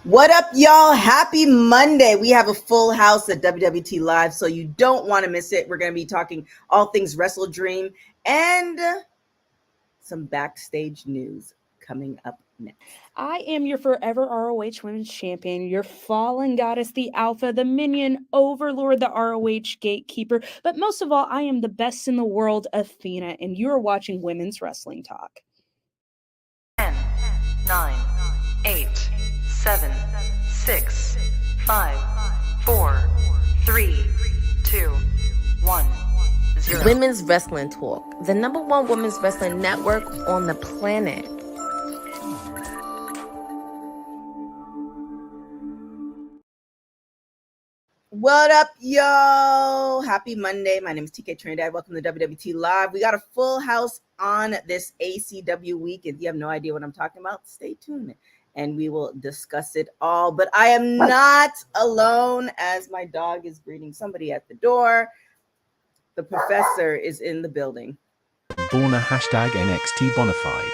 What up, y'all? Happy Monday. We have a full house at WWT Live, so you don't want to miss it. We're going to be talking all things Wrestle Dream and some backstage news coming up next. I am your forever ROH Women's Champion, your fallen goddess, the Alpha, the Minion, Overlord, the ROH Gatekeeper. But most of all, I am the best in the world, Athena, and you are watching Women's Wrestling Talk. 10, 9, 8, 7, 6, 5, 4, 3, 2, 1, 0. Women's Wrestling Talk, the #1 women's wrestling network on the planet. What up, yo? Happy Monday. My name is TK Trinidad. Welcome to WWT Live. We got a full house on this ACW week. If you have no idea what I'm talking about, stay tuned and we will discuss it all. But I am not alone, as my dog is greeting somebody at the door. The professor is in the building. Borna #NXT Bonafide.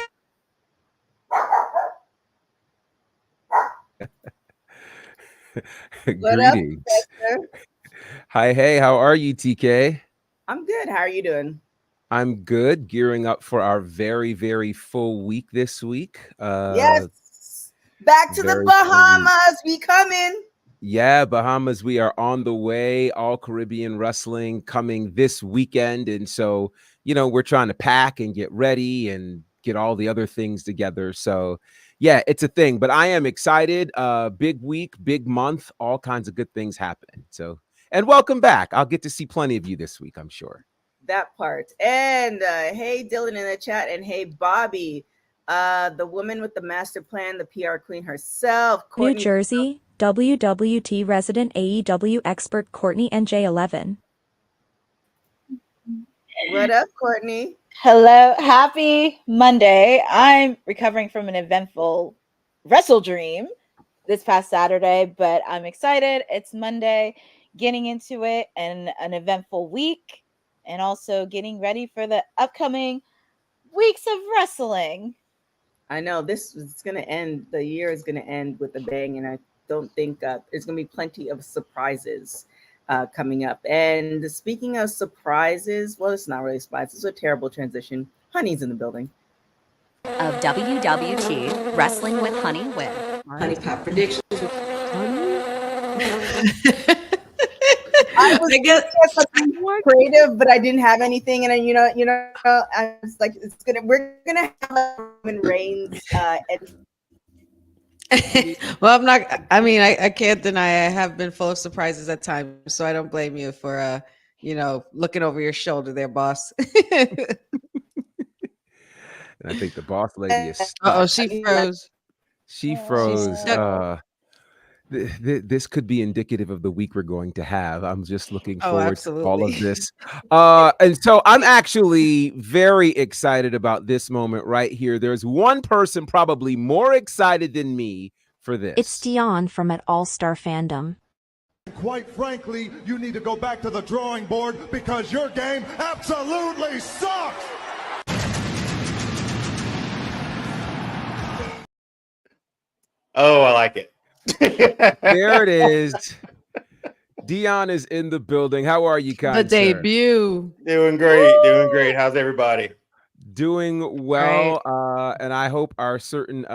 What up, Greetings. professor? Hi, hey, how are you, TK? I'm good. How are you doing? I'm good. Gearing up for our very, very full week this week. Yes. Back to the Bahamas. We coming. Yeah, Bahamas, we are on the way. All Caribbean wrestling coming this weekend. And so, we're trying to pack and get ready and get all the other things together. So, yeah, it's a thing. But I am excited. Big week, big month, all kinds of good things happening. So, and welcome back. I'll get to see plenty of you this week, I'm sure. That part. And hey, Dylan in the chat. And hey, Bobby, the woman with the master plan, the PR queen herself. New Jersey, WWT resident AEW expert Courtney NJ11. What up, Courtney? Hello, happy Monday. I'm recovering from an eventful Wrestle Dream this past Saturday, but I'm excited. It's Monday, getting into it, and an eventful week, and also getting ready for the upcoming weeks of wrestling. I know this is going to end. The year is going to end with a bang, and I don't think there's going to be plenty of surprises coming up. And speaking of surprises, well, it's not really a surprise. It's a terrible transition. Honey's in the building. Of WWT Wrestling with Honey with Honey Pop predictions. I was guess something creative, but I didn't have anything, and I was like, we're gonna have Roman Reigns. Well, I can't deny I have been full of surprises at times, so I don't blame you for looking over your shoulder there, boss. And I think the boss lady is stuck. Oh, she froze. She froze. This could be indicative of the week we're going to have. I'm just looking forward to all of this. And so I'm actually very excited about this moment right here. There's one person probably more excited than me for this. It's Dion from At All Star Fandom. Quite frankly, you need to go back to the drawing board because your game absolutely sucks. Oh, I like it. There it is. Dion is in the building. How are you, kind The debut. Doing great. How's everybody? Doing well. And I hope our certain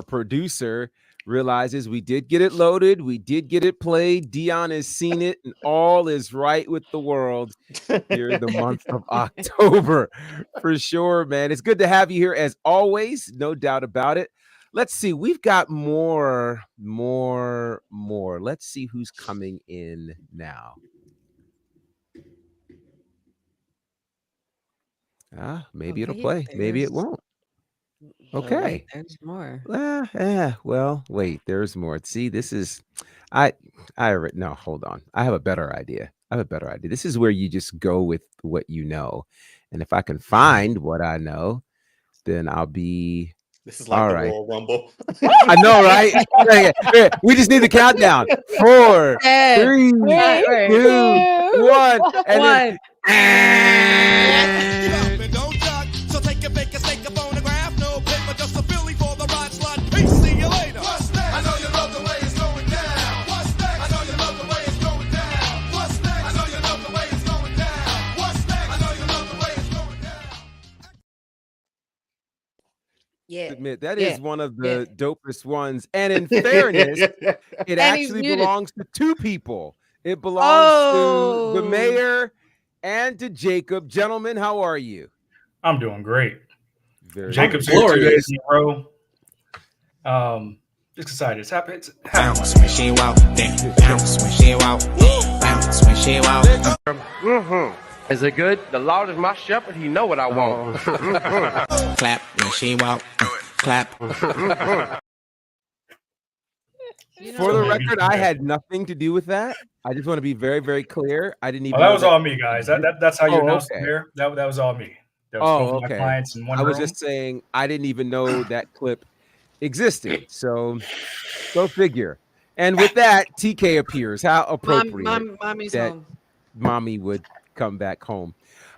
producer realizes we did get it loaded. We did get it played. Dion has seen it, and all is right with the world here in the month of October. For sure, man. It's good to have you here as always. No doubt about it. Let's see. We've got more. Let's see who's coming in now. Maybe it'll play. Maybe it won't. Okay. Wait, there's more. Well, wait, there's more. See, this is no, hold on. I have a better idea. This is where you just go with what you know. And if I can find what I know, then I'll be This is like all the right. Royal Rumble. I know, right? We just need the countdown. 4, 3, 2, 1, and then Don't duck, so take a pic and take a photograph. No paper, just a Philly for the ride slot. Peace, see you later. I know you love admit that Yeah. is one of the dopest ones. And in fairness, it And he's actually muted. belongs to two people. It belongs to the Oh. mayor and to Jacob. Gentlemen, how are you? I'm doing great. Very Jacob's good. here 2 days in a row. Just excited. It's happy. Bounce when she walk, then bounce when she walk, bounce when she walk. Is it good? The Lord is my shepherd. He know what I want. Clap when she walk, clap. For the record, I had nothing to do with that. I just want to be very, very clear. I didn't even. Oh, that was all me, guys. That's how you announced okay. it here. That was all me. That was both of my okay. clients in one I was room. just saying I didn't even know that clip existed. So go figure. And with that, TK appears. How appropriate Mommy's that home. mommy would come back home.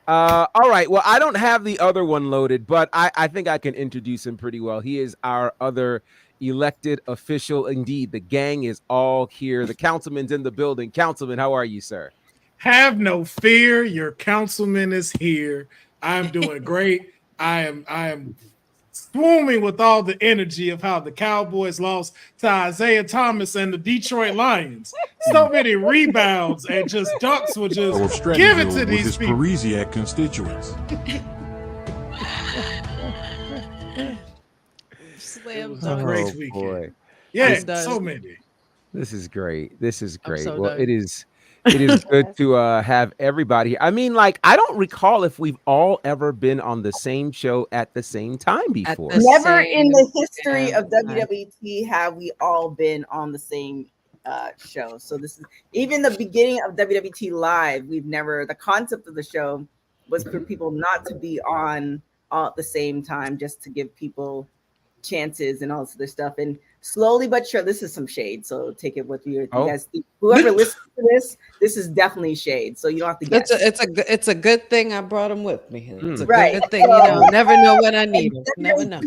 All right. Well, I don't have the other one loaded, but I think I can introduce him pretty well. He is our other elected official. Indeed, the gang is all here. The councilman's in the building. Councilman, how are you, sir? Have no fear. Your councilman is here. I'm doing great. I am swarming with all the energy of how the Cowboys lost to Isaiah Thomas and the Detroit Lions. So many rebounds and just dunks will just give it to these people. Parisiac constituents. Slam A great weekend. Boy. Yeah, so many. This is great. This is great. so Well, done. it is good to have everybody here. I mean, like, I don't recall if we've all ever been on the same show at the same time before. Never in the history of WWT have we all been on the same show. So this is even the beginning of WWT Live. We've never, the concept of the show was for people not to be on all at the same time, just to give people chances and all this other stuff. And slowly but sure, this is some shade. So take it with you. You guys, whoever listens to this is definitely shade. So you don't have to guess. It's a good thing I brought him with me. It's a Right. good thing, you know. Never know when I need him. Never know.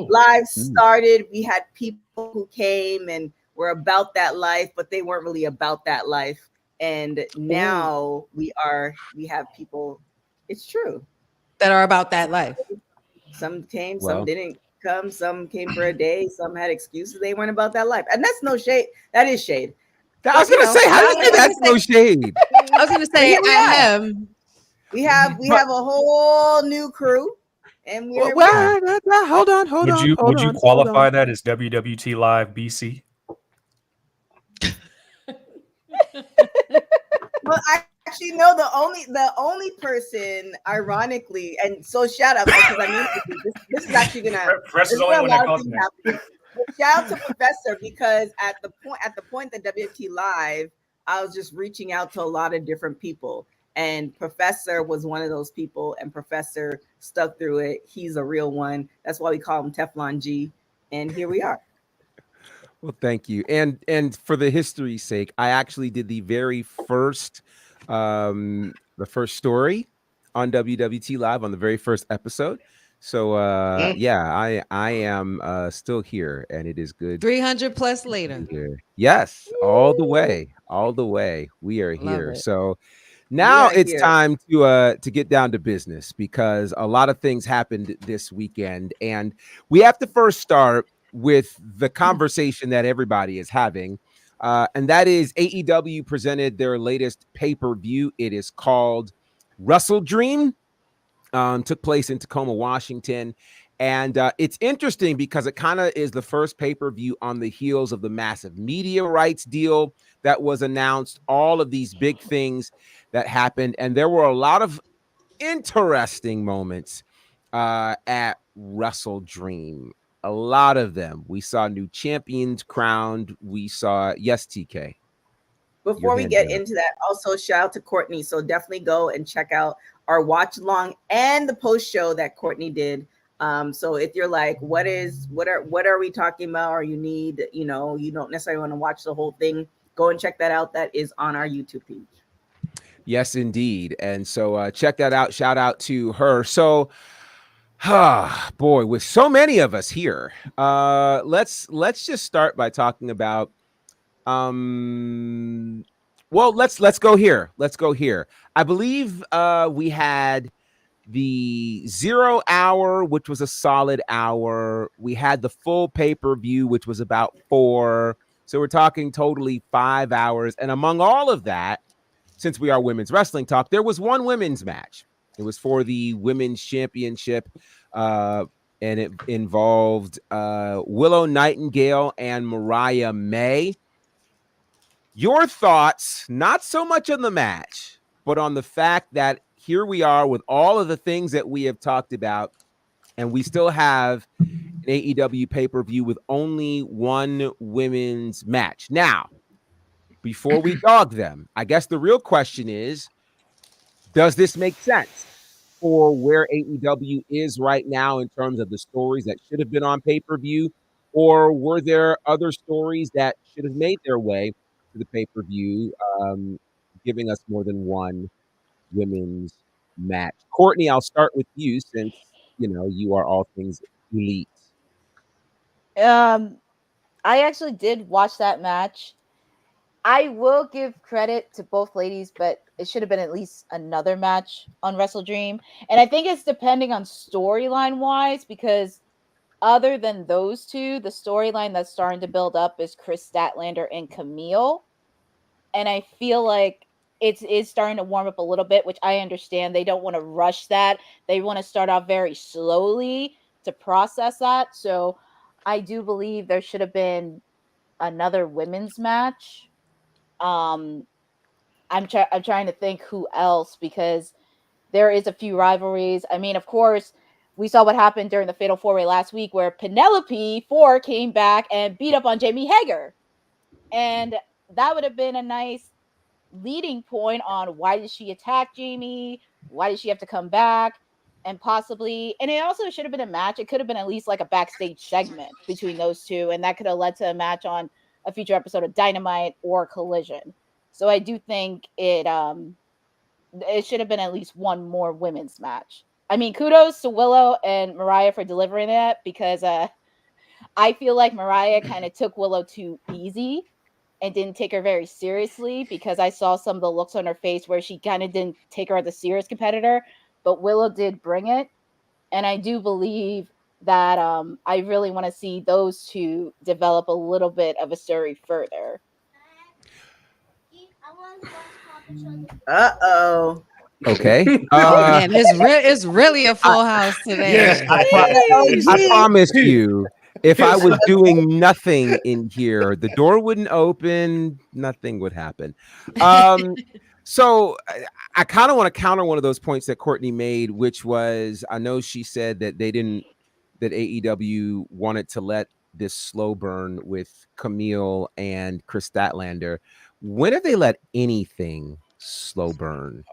Live started. We had people who came and were about that life, but they weren't really about that life. And now we have people. It's true that are about that life. Some came, some didn't come, some came for a day, some had excuses. They weren't about that life, and that's no shade. That is shade. I was gonna say, how do you say that's no shade? I was gonna say, we have a whole new crew, and we're hold on. Would you qualify that as WWT Live BC? Well, I actually know the only person, ironically, and so shout out because I mean this is actually gonna. Press is the only one that calls me. Shout out to Professor, because at the point that WWT Live, I was just reaching out to a lot of different people, and Professor was one of those people, and Professor stuck through it. He's a real one. That's why we call him Teflon G, and here we are. Well, thank you. And for the history's sake, I actually did the very first story on WWT Live on the very first episode. So I am still here, and it is good. 300 plus later. Yes, all the way. We are here. it. So now it's time to get down to business, because a lot of things happened this weekend, and we have to first start with the conversation that everybody is having. And that is AEW presented their latest pay-per-view. It is called Wrestle Dream. Took place in Tacoma, Washington. And it's interesting because it kind of is the first pay-per-view on the heels of the massive media rights deal that was announced, all of these big things that happened. And there were a lot of interesting moments at Wrestle Dream. A lot of them. We saw new champions crowned. We saw, yes, TK. Before we get into that, also shout out to Courtney. So definitely go and check out our watch along and the post show that Courtney did. So if you're like, what are we talking about, or you need, you don't necessarily want to watch the whole thing, go and check that out. That is on our YouTube page. Yes, indeed. And so check that out. Shout out to her. So boy, with so many of us here, let's just start by talking about let's go here. I believe we had the 0 hour, which was a solid hour. We had the full pay-per-view, which was about 4. So we're talking totally 5 hours. And among all of that, since we are women's wrestling talk, there was one women's match. It was for the women's championship, and it involved Willow Nightingale and Mariah May. Your thoughts, not so much on the match, but on the fact that here we are with all of the things that we have talked about, and we still have an AEW pay-per-view with only one women's match. Now, before we dog them, I guess the real question is, does this make sense for where AEW is right now in terms of the stories that should have been on pay-per-view? Or were there other stories that should have made their way to the pay-per-view, giving us more than one women's match? Courtney, I'll start with you since, you are all things elite. I actually did watch that match. I will give credit to both ladies, but it should have been at least another match on Wrestle Dream. And I think it's depending on storyline wise, because other than those two, the storyline that's starting to build up is Chris Statlander and Camille. And I feel like it is starting to warm up a little bit, which I understand. They don't want to rush that. They want to start off very slowly to process that. So I do believe there should have been another women's match. I'm trying to think who else, because there is a few rivalries. I mean, of course, we saw what happened during the Fatal 4-Way last week, where Penelope Ford came back and beat up on Jamie Hager. And that would have been a nice leading point on why did she attack Jamie? Why did she have to come back? And possibly, and it also should have been a match. It could have been at least like a backstage segment between those two, and that could have led to a match on a future episode of Dynamite or Collision. So I do think it should have been at least one more women's match. I mean, kudos to Willow and Mariah for delivering that, because I feel like Mariah kind of took Willow too easy and didn't take her very seriously, because I saw some of the looks on her face where she kind of didn't take her as a serious competitor, but Willow did bring it. And I do believe that I really want to see those two develop a little bit of a story further. Uh-oh. Okay. Man, it's really a full house today. Yes. I promised you, if I was doing nothing in here, the door wouldn't open, nothing would happen. So I kind of want to counter one of those points that Courtney made, which was, I know she said that that AEW wanted to let this slow burn with Camille and Chris Statlander. When have they let anything slow burn?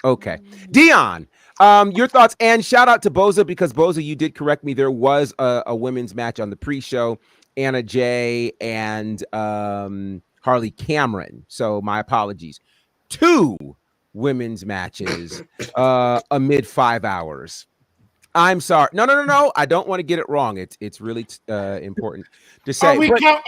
Okay. Dion, your thoughts, and shout out to Boza, because Boza, you did correct me. There was a women's match on the pre-show, Anna Jay and Harley Cameron. So my apologies. 2 women's matches amid 5 hours. I'm sorry. No. I don't want to get it wrong. It's really important to say.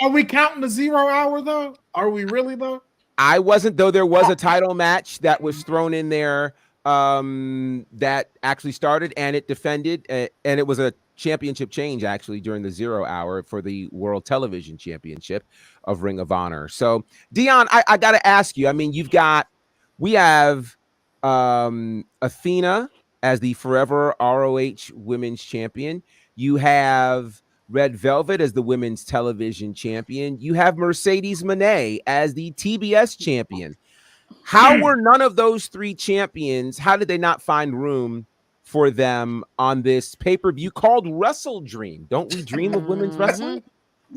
Are we counting the 0 hour though? Are we really though? I wasn't, though. There was a title match that was thrown in there that actually started, and it defended, and it was a championship change actually during the 0 hour for the World Television Championship of Ring of Honor. So, Dion, I got to ask you. I mean, we have Athena as the forever ROH Women's Champion. You have Red Velvet as the Women's Television Champion. You have Mercedes Moné as the TBS Champion. How were none of those 3 champions? How did they not find room for them on this pay-per-view called Wrestle Dream? Don't we dream of women's wrestling?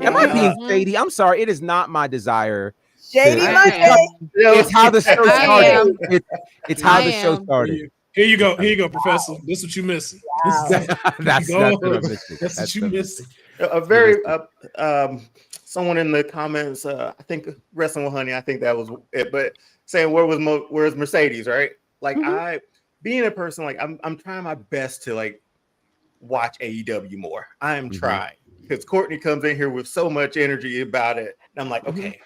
Am I being shady? I'm sorry. It is not my desire. Shady Monday. It's how the show started. It's how the show started. Here you go, Professor. This is what you missing. Wow. That's what I'm missing. That's what you missing. Someone in the comments, I think Wrestling with Honey, I think that was it, but saying where's Mercedes, right? Like I being a person, like I'm trying my best to like watch AEW more. I am trying, because Courtney comes in here with so much energy about it, and I'm like, okay,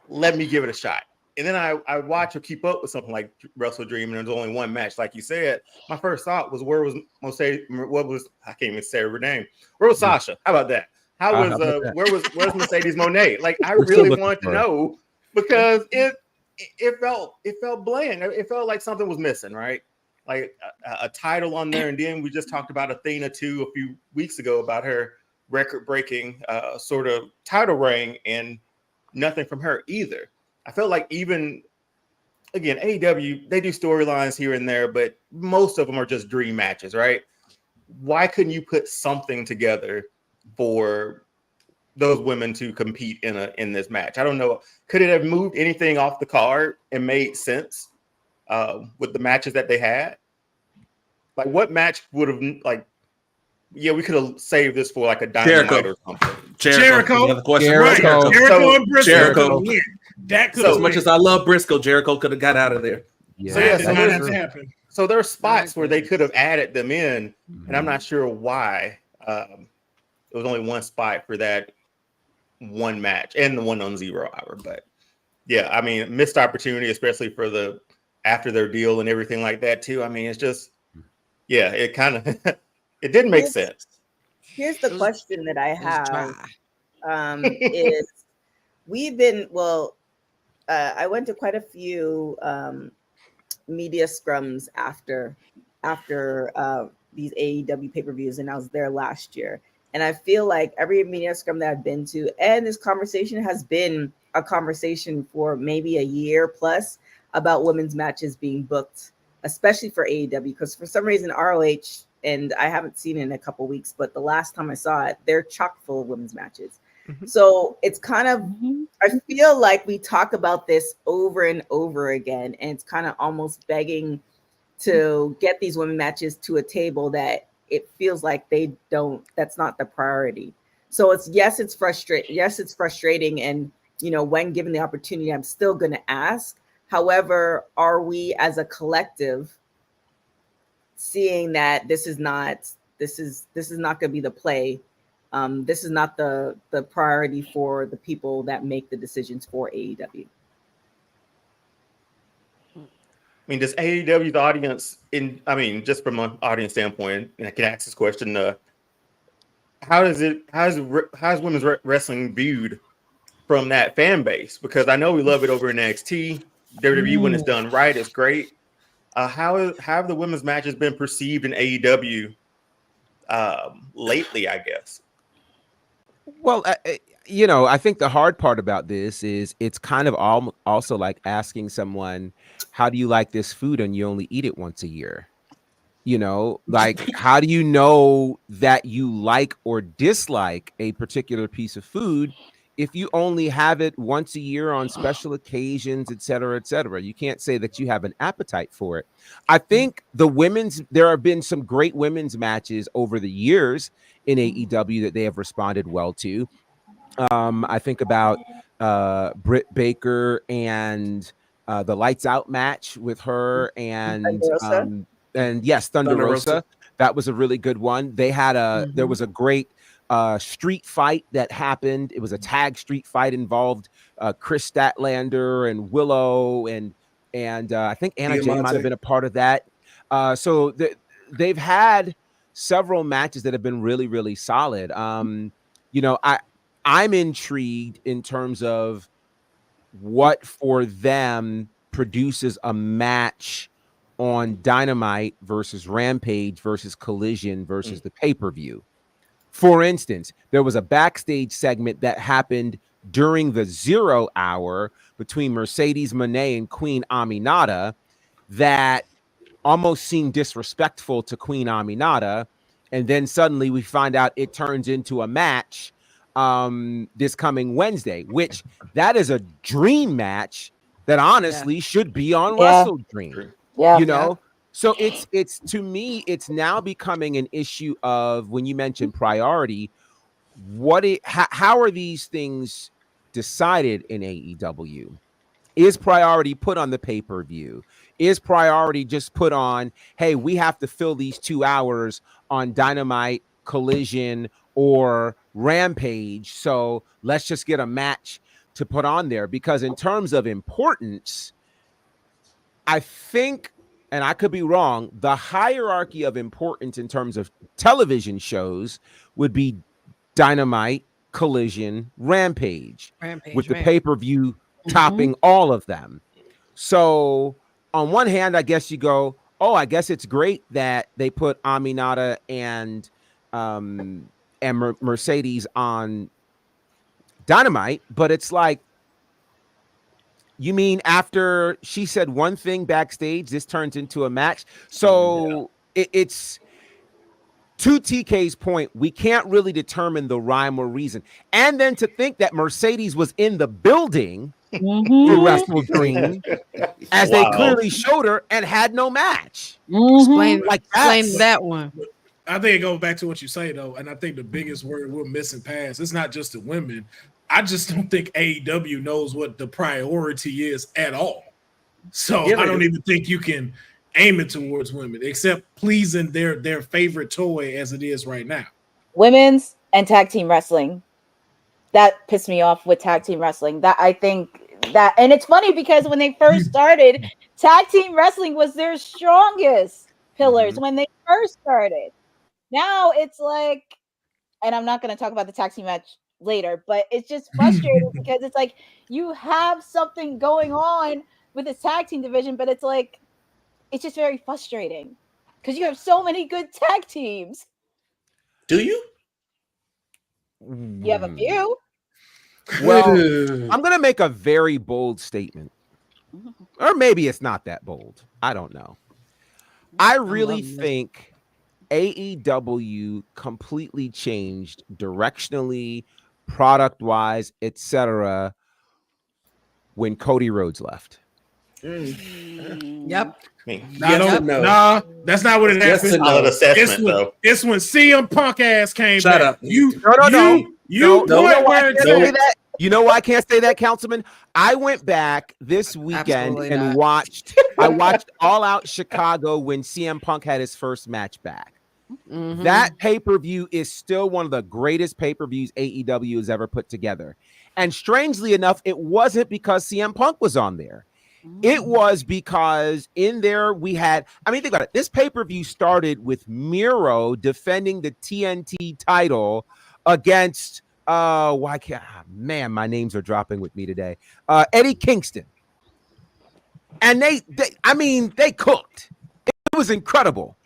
let me give it a shot. And then I watch or keep up with something like Wrestle Dream, and there's only one match, like you said. My first thought was, where was I can't even say her name. Where was Sasha? How about that? Where's Mercedes Moné? Like, I really wanted to know, because it felt bland. It felt like something was missing, right? Like a title on there, and then we just talked about Athena too a few weeks ago about her record-breaking sort of title reign, and nothing from her either. I felt like, even again, AEW, they do storylines here and there, but most of them are just dream matches, right? Why couldn't you put something together for those women to compete in this match? I don't know. Could it have moved anything off the card and made sense with the matches that they had? Like, what match would have, like, yeah, we could have saved this for like a Dynamite or something. Jericho. Right. Jericho and Briscoe. Jericho. That could as much as I love Briscoe, Jericho could have got out of there. So there are spots where they could have added them in, and I'm not sure why. It was only one spot for that one match and the one on 0 Hour. But yeah, I mean, missed opportunity, especially for after their deal and everything like that too. I mean, it's just, yeah, it kind of it didn't make sense. Here's the question that I have: is I went to quite a few media scrums after these AEW pay-per-views, and I was there last year. And I feel like every media scrum that I've been to, and this conversation has been a conversation for maybe a year plus about women's matches being booked, especially for AEW, because for some reason ROH, and I haven't seen it in a couple of weeks, but the last time I saw it, they're chock full of women's matches. So it's kind of, I feel like we talk about this over and over again, and it's kind of almost begging to get these women matches to a table that it feels like that's not the priority. So it's frustrating. And, when given the opportunity, I'm still going to ask. However, are we as a collective seeing that this is not going to be the play? This is not the priority for the people that make the decisions for AEW. I mean, does AEW's audience, just from an audience standpoint, and I can ask this question, how's women's wrestling viewed from that fan base? Because I know we love it over in NXT. WWE, when it's done right, is great. How have the women's matches been perceived in AEW lately, I guess? Well, I think the hard part about this is it's kind of also like asking someone, how do you like this food and you only eat it once a year? Like, how do you know that you like or dislike a particular piece of food if you only have it once a year on special occasions, et cetera, et cetera? You can't say that you have an appetite for it. I think there have been some great women's matches over the years in AEW that they have responded well to. I think about Britt Baker and the Lights Out match with her and Thunder Rosa. That was a really good one. They had there was a great street fight that happened. It was a tag street fight, involved Chris Statlander and Willow, and I think Anna Jay might have been a part of that. So they've had several matches that have been really, really solid. I'm intrigued in terms of what for them produces a match on Dynamite versus Rampage versus Collision versus the pay-per-view. For instance, there was a backstage segment that happened during the 0 Hour between Mercedes Moné and Queen Aminata that almost seemed disrespectful to Queen Aminata. And then suddenly we find out it turns into a match this coming Wednesday, which that is a dream match that honestly should be on Wrestle Dream. So it's to me, it's now becoming an issue of, when you mentioned priority, how are these things decided in AEW? Is priority put on the pay-per-view? Is priority just put on, hey, we have to fill these 2 hours on Dynamite, Collision, or Rampage, so let's just get a match to put on there, because in terms of importance, I think, and I could be wrong, the hierarchy of importance in terms of television shows would be Dynamite, Collision, Rampage, with the pay-per-view topping all of them. So on one hand, I guess you go, oh, I guess it's great that they put Aminata and Mercedes on Dynamite, but it's like, you mean after she said one thing backstage, this turns into a match? So it's to TK's point, we can't really determine the rhyme or reason. And then to think that Mercedes was in the building for Wrestle Dream, as they clearly showed her, and had no match. Explain That's- that one. I think it goes back to what you say though, and I think the biggest word we're missing past, it's not just the women. I just don't think AEW knows what the priority is at all. So I don't even think you can aim it towards women, except pleasing their favorite toy as it is right now. Women's and tag team wrestling. That pissed me off with tag team wrestling. That I think that, and it's funny because when they first started, tag team wrestling was their strongest pillars when they first started. Now it's like, and I'm not going to talk about the tag team match later, but it's just frustrating because it's like you have something going on with this tag team division, but it's like it's just very frustrating because you have so many good tag teams. Do you? You have a few. Well, I'm going to make a very bold statement, or maybe it's not that bold. I don't know. I really think AEW completely changed directionally, product-wise, etc. when Cody Rhodes left. Yep. Nah, that's not what it Just happened. another assessment, though. It's when CM Punk ass came Shut back. up. You No, where it's at. you know why I can't say that, Councilman? I went back this weekend Absolutely and not. watched All Out Chicago when CM Punk had his first match back. That pay-per-view is still one of the greatest pay-per-views AEW has ever put together. And strangely enough, it wasn't because CM Punk was on there. It was because in there we had, I mean, think about it. This pay-per-view started with Miro defending the TNT title against man, my names are dropping with me today. Eddie Kingston. And they cooked. It was incredible.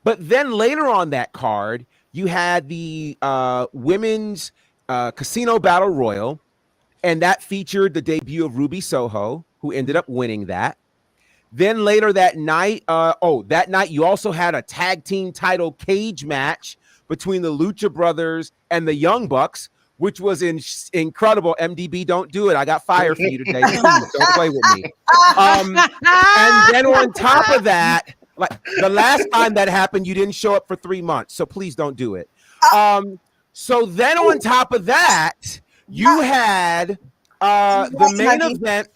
But then later on that card, you had the women's Casino Battle Royal, and that featured the debut of Ruby Soho, who ended up winning that. Then later that night, you also had a tag team title cage match between the Lucha Brothers and the Young Bucks, which was incredible. MDB, don't do it. I got fired for you today. Please, don't play with me. And then on top of that, like the last time that happened, you didn't show up for 3 months, so please don't do it. So then on top of that, you had the main event.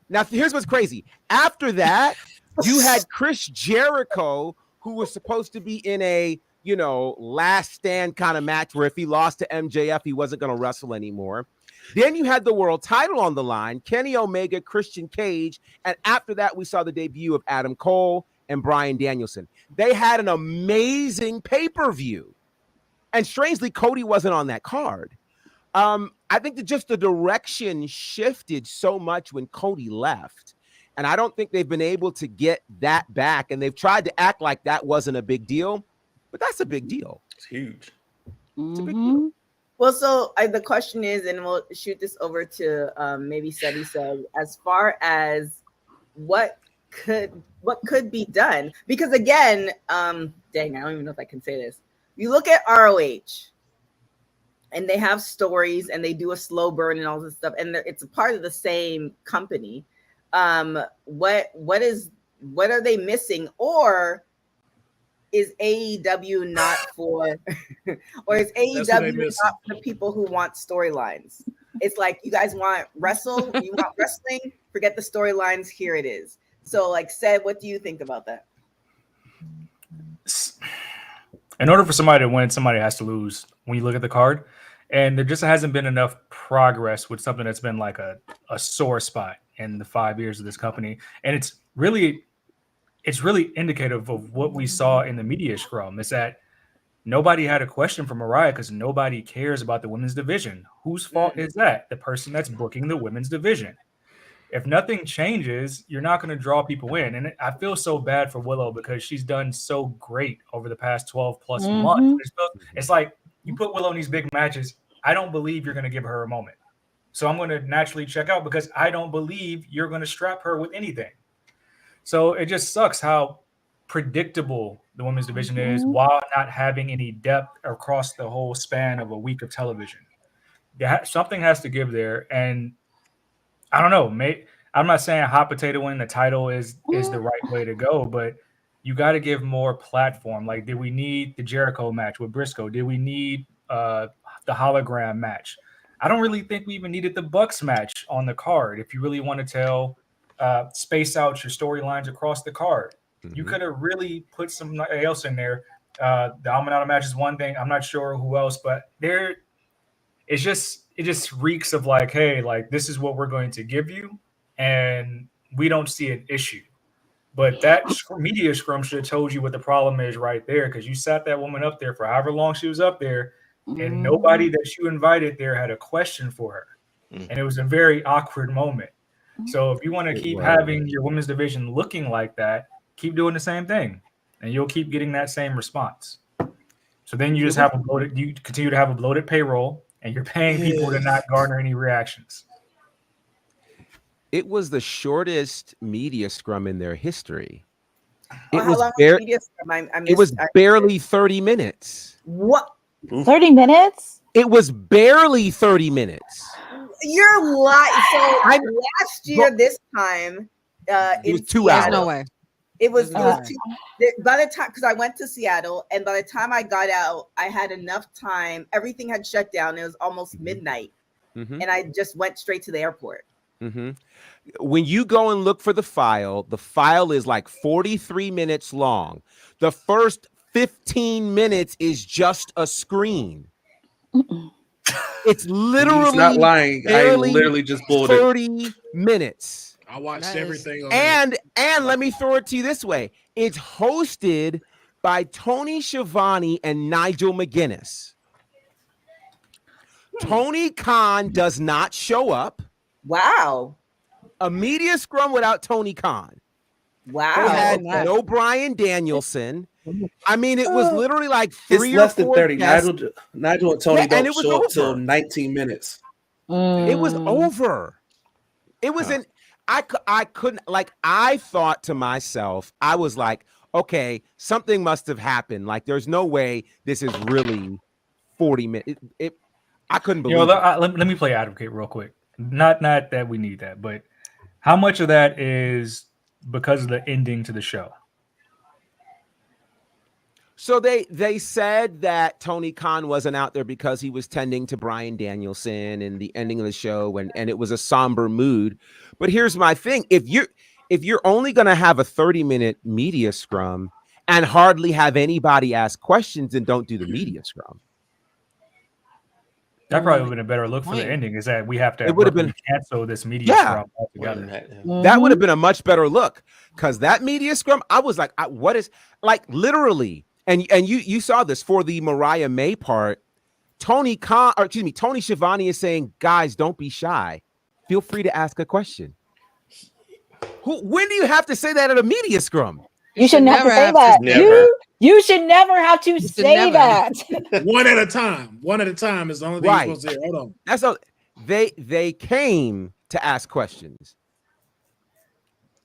Now, here's what's crazy. After that, you had Chris Jericho, who was supposed to be in a, last stand kind of match where if he lost to MJF, he wasn't going to wrestle anymore. Then you had the world title on the line, Kenny Omega, Christian Cage, and after that, we saw the debut of Adam Cole and Bryan Danielson. They had an amazing pay-per-view. And strangely, Cody wasn't on that card. I think that just the direction shifted so much when Cody left. And I don't think they've been able to get that back. And they've tried to act like that wasn't a big deal. But that's a big deal. It's huge. It's a big deal. Well, so the question is, and we'll shoot this over to maybe Seti. So as far as what could be done, because again, dang, I don't even know if I can say this. You look at ROH, and they have stories, and they do a slow burn and all this stuff, and it's a part of the same company. What are they missing, or is AEW not for, or is AEW not for the people who want storylines? It's like, you guys want you want wrestling, forget the storylines, here it is. So like, Sed, what do you think about that? In order for somebody to win, somebody has to lose when you look at the card. And there just hasn't been enough progress with something that's been like a sore spot in the 5 years of this company. And it's really indicative of what we saw in the media scrum, is that nobody had a question for Mariah because nobody cares about the women's division. Whose fault is that? The person that's booking the women's division. If nothing changes, you're not going to draw people in. And I feel so bad for Willow because she's done so great over the past 12 plus months. It's like you put Willow in these big matches. I don't believe you're going to give her a moment. So I'm going to naturally check out because I don't believe you're going to strap her with anything. So it just sucks how predictable the women's division is while not having any depth across the whole span of a week of television. Something has to give there. And I don't know. I'm not saying hot potato winning the title is the right way to go, but you got to give more platform. Like, did we need the Jericho match with Briscoe? Did we need the hologram match? I don't really think we even needed the Bucks match on the card. If you really want to tell, space out your storylines across the card, you could have really put somebody else in there. The Amanada match is one thing. I'm not sure who else, but it just reeks of like, hey, like this is what we're going to give you, and we don't see an issue. But that media scrum should have told you what the problem is right there, because you sat that woman up there for however long she was up there, and nobody that you invited there had a question for her. And it was a very awkward moment. So if you want to keep having your women's division looking like that, keep doing the same thing, and you'll keep getting that same response. So then you just you continue to have a bloated payroll, and you're paying people to not garner any reactions. It was the shortest media scrum in their history. How long was media scrum? It was barely 30 minutes. What? 30 minutes? It was barely 30 minutes. You're lying. So last year, this time, it was 2 hours. There's no way. It was by the time, because I went to Seattle, and by the time I got out, I had enough time. Everything had shut down. It was almost midnight, and I just went straight to the airport. When you go and look for the file is like 43 minutes long. The first 15 minutes is just a screen. It's literally He's not lying. I literally just pulled 30 minutes. I watched everything on and let me throw it to you this way. It's hosted by Tony Schiavone and Nigel McGuinness. Tony Khan does not show up. Wow. A media scrum without Tony Khan. Wow. We had no Bryan Danielson. I mean, it was literally like three it's less or four than 30. guests. Nigel and Tony don't it was show up over. till 19 minutes. It was over. It was I couldn't, like, I thought to myself, I was like, okay, something must have happened. Like, there's no way this is really 40 minutes. I couldn't believe it. Let me play advocate real quick. Not that we need that, but how much of that is because of the ending to the show? So they said that Tony Khan wasn't out there because he was tending to Bryan Danielson and the ending of the show, and it was a somber mood. But here's my thing. If you're only going to have a 30-minute media scrum and hardly have anybody ask questions, and don't do the media scrum. That probably would have been a better look for the ending, is that we have to cancel this media scrum altogether. That would have been a much better look, because that media scrum, I was like, what is, like, literally, and you saw this for the Mariah May part. Tony Schiavone is saying, guys, don't be shy. Feel free to ask a question. When do you have to say that at a media scrum? You should never say that. You should never have to say that. One at a time. One at a time is the only thing you're supposed to say. Hold on. That's all. They came to ask questions.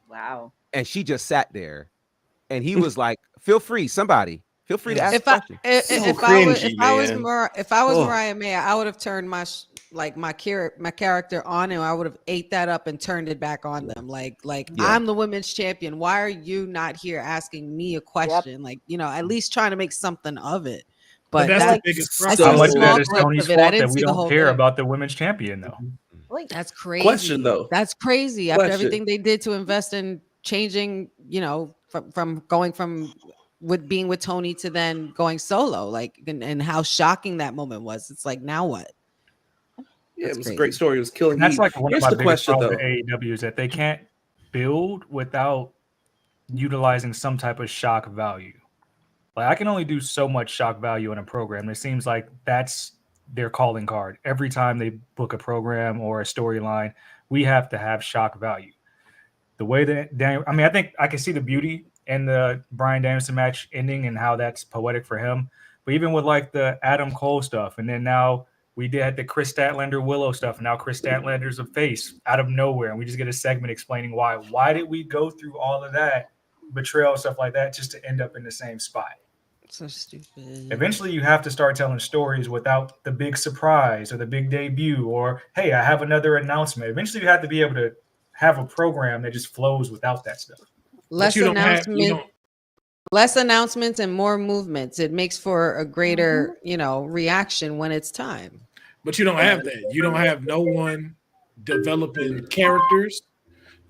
Wow. And she just sat there, and he was like, "Feel free, somebody. Feel free to ask questions." If I was Mariah May, I would have turned my character on, and I would have ate that up and turned it back on them. I'm the women's champion. Why are you not here asking me a question? At least trying to make something of it. But that's the biggest How much of that is Tony's fault that we don't care about the women's champion, though? That's crazy. Question, though. That's crazy. After everything they did to invest in changing, from going from being with Tony to then going solo, and how shocking that moment was. It's like, now what? Yeah, it was a great story. It was killing. And that's Eve. like one Here's of my the biggest question, problems though. with AEW is that they can't build without utilizing some type of shock value. Like I can only do so much shock value in a program. It seems like that's their calling card. Every time they book a program or a storyline, we have to have shock value. The way that I think I can see the beauty in the Bryan Danielson match ending and how that's poetic for him. But even with like the Adam Cole stuff, and then now we had the Chris Statlander Willow stuff, and now Chris Statlander's a face out of nowhere, and we just get a segment explaining why. Why did we go through all of that betrayal stuff like that just to end up in the same spot? So stupid. Eventually, you have to start telling stories without the big surprise or the big debut or, hey, I have another announcement. Eventually, you have to be able to have a program that just flows without that stuff. Less announcements and more movements. It makes for a greater, reaction when it's time. But you don't have that. You don't have no one developing characters.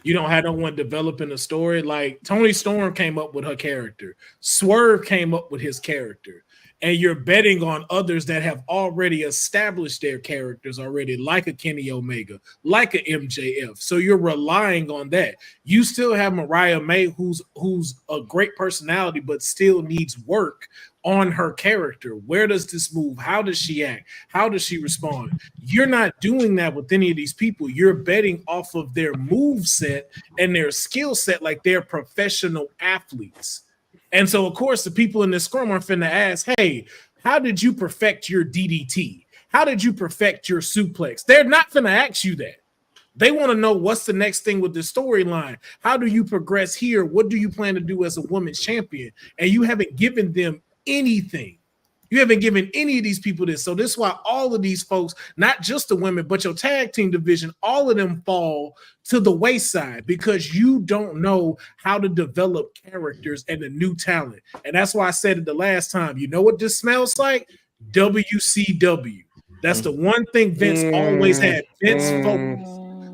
You don't have no one developing a story. Like Toni Storm came up with her character. Swerve came up with his character. And you're betting on others that have already established their characters already, like a Kenny Omega, like a MJF. So you're relying on that. You still have Mariah May, who's a great personality, but still needs work on her character. Where does this move? How does she act? How does she respond? You're not doing that with any of these people. You're betting off of their move set and their skill set like they're professional athletes. And so, of course, the people in this scrum are finna ask, hey, how did you perfect your DDT? How did you perfect your suplex? They're not finna ask you that. They want to know what's the next thing with the storyline. How do you progress here? What do you plan to do as a women's champion? And you haven't given them anything. You haven't given any of these people this. So this is why all of these folks, not just the women, but your tag team division, all of them fall to the wayside because you don't know how to develop characters and the new talent. And that's why I said it the last time. You know what this smells like? WCW. That's the one thing Vince always had. Vince focused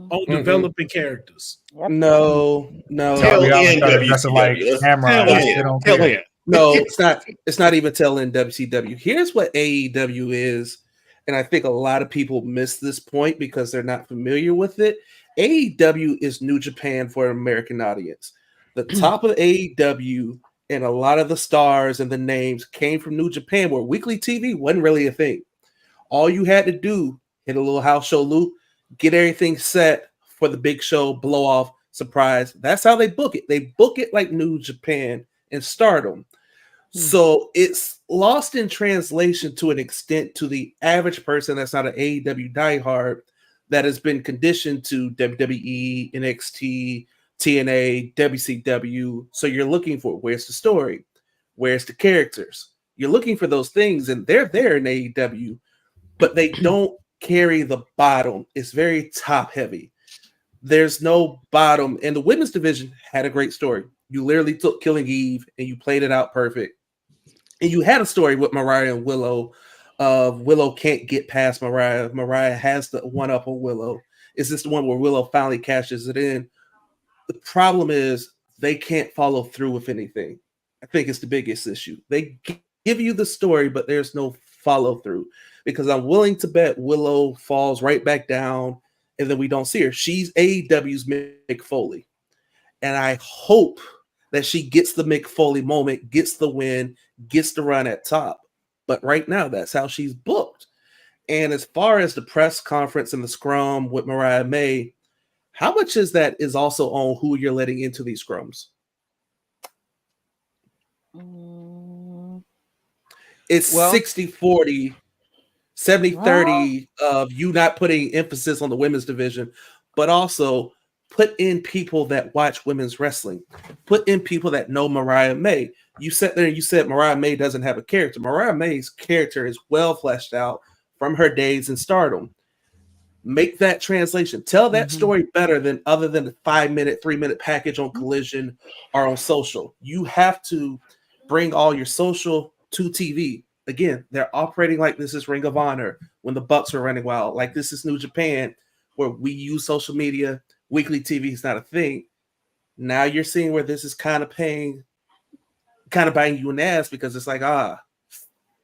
on developing characters. No. Tell in WCW. No, it's not even telling WCW. Here's what AEW is, and I think a lot of people miss this point because they're not familiar with it. AEW is New Japan for an American audience. The top of AEW and a lot of the stars and the names came from New Japan, where weekly TV wasn't really a thing. All you had to do, hit a little house show loop, get everything set for the big show, blow off, surprise. That's how they book it. They book it like New Japan and Stardom. So it's lost in translation to an extent to the average person that's not an AEW diehard that has been conditioned to WWE, NXT, TNA, WCW. So you're looking for where's the story? Where's the characters? You're looking for those things, and they're there in AEW, but they don't carry the bottom. It's very top heavy. There's no bottom, and the women's division had a great story. You literally took Killing Eve and you played it out perfect. And you had a story with Mariah and Willow. Willow can't get past Mariah. Mariah has the one up on Willow. Is this the one where Willow finally cashes it in? The problem is they can't follow through with anything. I think it's the biggest issue. They give you the story, but there's no follow through because I'm willing to bet Willow falls right back down and then we don't see her. She's AEW's Mick Foley. And I hope that she gets the Mick Foley moment, gets the win, gets the run at top. But right now, that's how she's booked. And as far as the press conference and the scrum with Mariah May, how much is that is also on who you're letting into these scrums? It's 60-40, 70-30 of you not putting emphasis on the women's division, but also put in people that watch women's wrestling. Put in people that know Mariah May. You sat there and you said Mariah May doesn't have a character. Mariah May's character is well fleshed out from her days in Stardom. Make that translation. Tell that story better than other than the 5-minute, 3-minute package on Collision or on social. You have to bring all your social to TV. Again, they're operating like this is Ring of Honor when the Bucks were running wild. Like this is New Japan where we use social media. Weekly TV is not a thing. Now you're seeing where this is kind of biting you in the ass because it's like,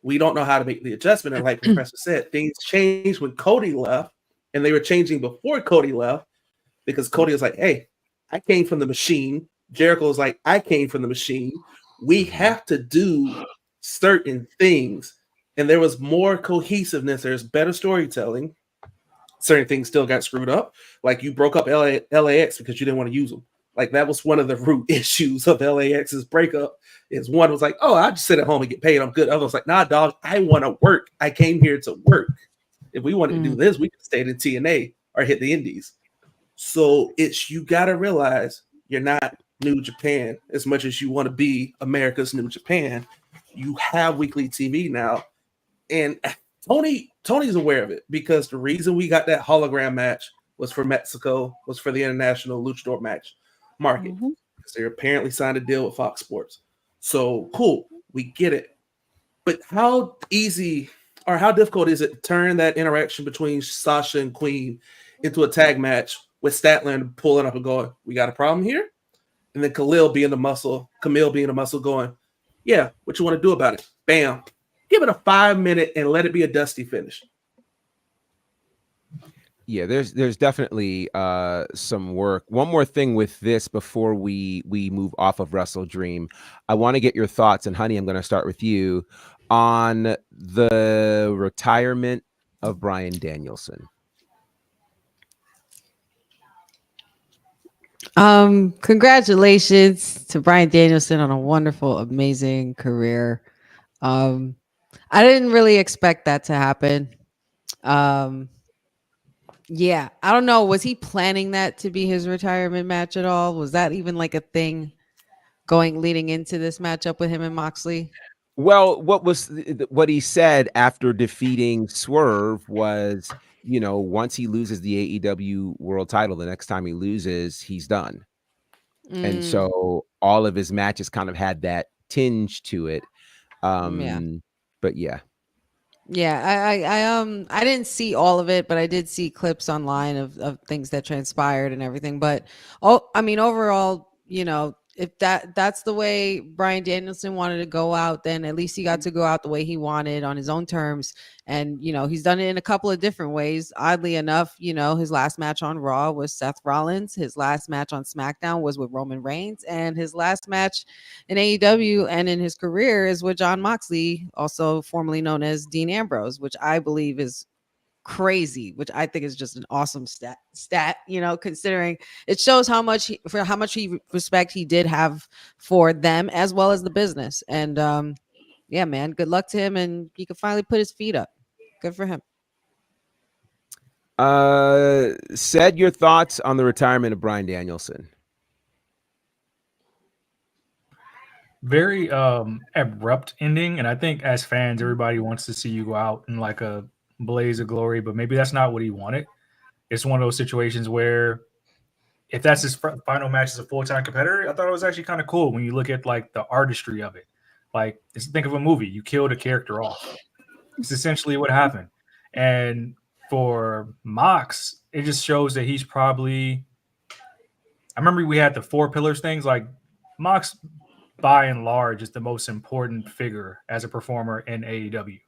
we don't know how to make the adjustment. And like Professor said, things changed when Cody left. and they were changing before Cody left because Cody was like, "Hey, I came from the machine." Jericho was like, "I came from the machine. We have to do certain things," and there was more cohesiveness. There's better storytelling. Certain things still got screwed up, like you broke up LAX because you didn't want to use them. Like that was one of the root issues of LAX's breakup. Is one was like, "Oh, I just sit at home and get paid. I'm good." Other was like, "Nah, dog, I want to work. I came here to work. If we wanted to do this, we could stay in TNA or hit the Indies." So you got to realize you're not New Japan as much as you want to be America's New Japan. You have weekly TV now, and Tony's aware of it because the reason we got that hologram match was for Mexico, was for the international luchador match market. Because they apparently signed a deal with Fox Sports. So cool, we get it. But how easy or how difficult is it to turn that interaction between Sasha and Queen into a tag match with Statlander pulling up and going, "We got a problem here"? And then Camille being the muscle going, "Yeah, what you want to do about it?" Bam. Give it a 5-minute and let it be a dusty finish. Yeah, there's definitely some work. One more thing with this before we move off of Wrestle Dream, I want to get your thoughts, and Honey, I'm going to start with you on the retirement of Bryan Danielson. Congratulations to Bryan Danielson on a wonderful, amazing career. I didn't really expect that to happen. Yeah, I don't know. Was he planning that to be his retirement match at all? Was that even like a thing leading into this matchup with him and Moxley? Well, what he said after defeating Swerve was, once he loses the AEW world title, the next time he loses, he's done. And so all of his matches kind of had that tinge to it. But yeah. Yeah, I didn't see all of it, but I did see clips online of things that transpired and everything. But overall, if that's the way Bryan Danielson wanted to go out, then at least he got to go out the way he wanted on his own terms. And he's done it in a couple of different ways. Oddly enough, his last match on Raw was Seth Rollins, his last match on SmackDown was with Roman Reigns, and his last match in AEW and in his career is with Jon Moxley, also formerly known as Dean Ambrose, which I believe is crazy, which I think is just an awesome stat, considering it shows how much respect he did have for them as well as the business. And yeah, man, good luck to him, and he could finally put his feet up. Good for him. Said your thoughts on the retirement of Bryan Danielson. Very abrupt ending, and I think as fans, everybody wants to see you go out in like a blaze of glory, but maybe that's not what he wanted. It's one of those situations where if that's his final match as a full-time competitor, I thought it was actually kind of cool when you look at like the artistry of it. Like, think of a movie. You killed a character off. It's essentially what happened. And for Mox, it just shows that he's probably, I remember we had the 4 pillars things. Like, Mox, by and large, is the most important figure as a performer in AEW.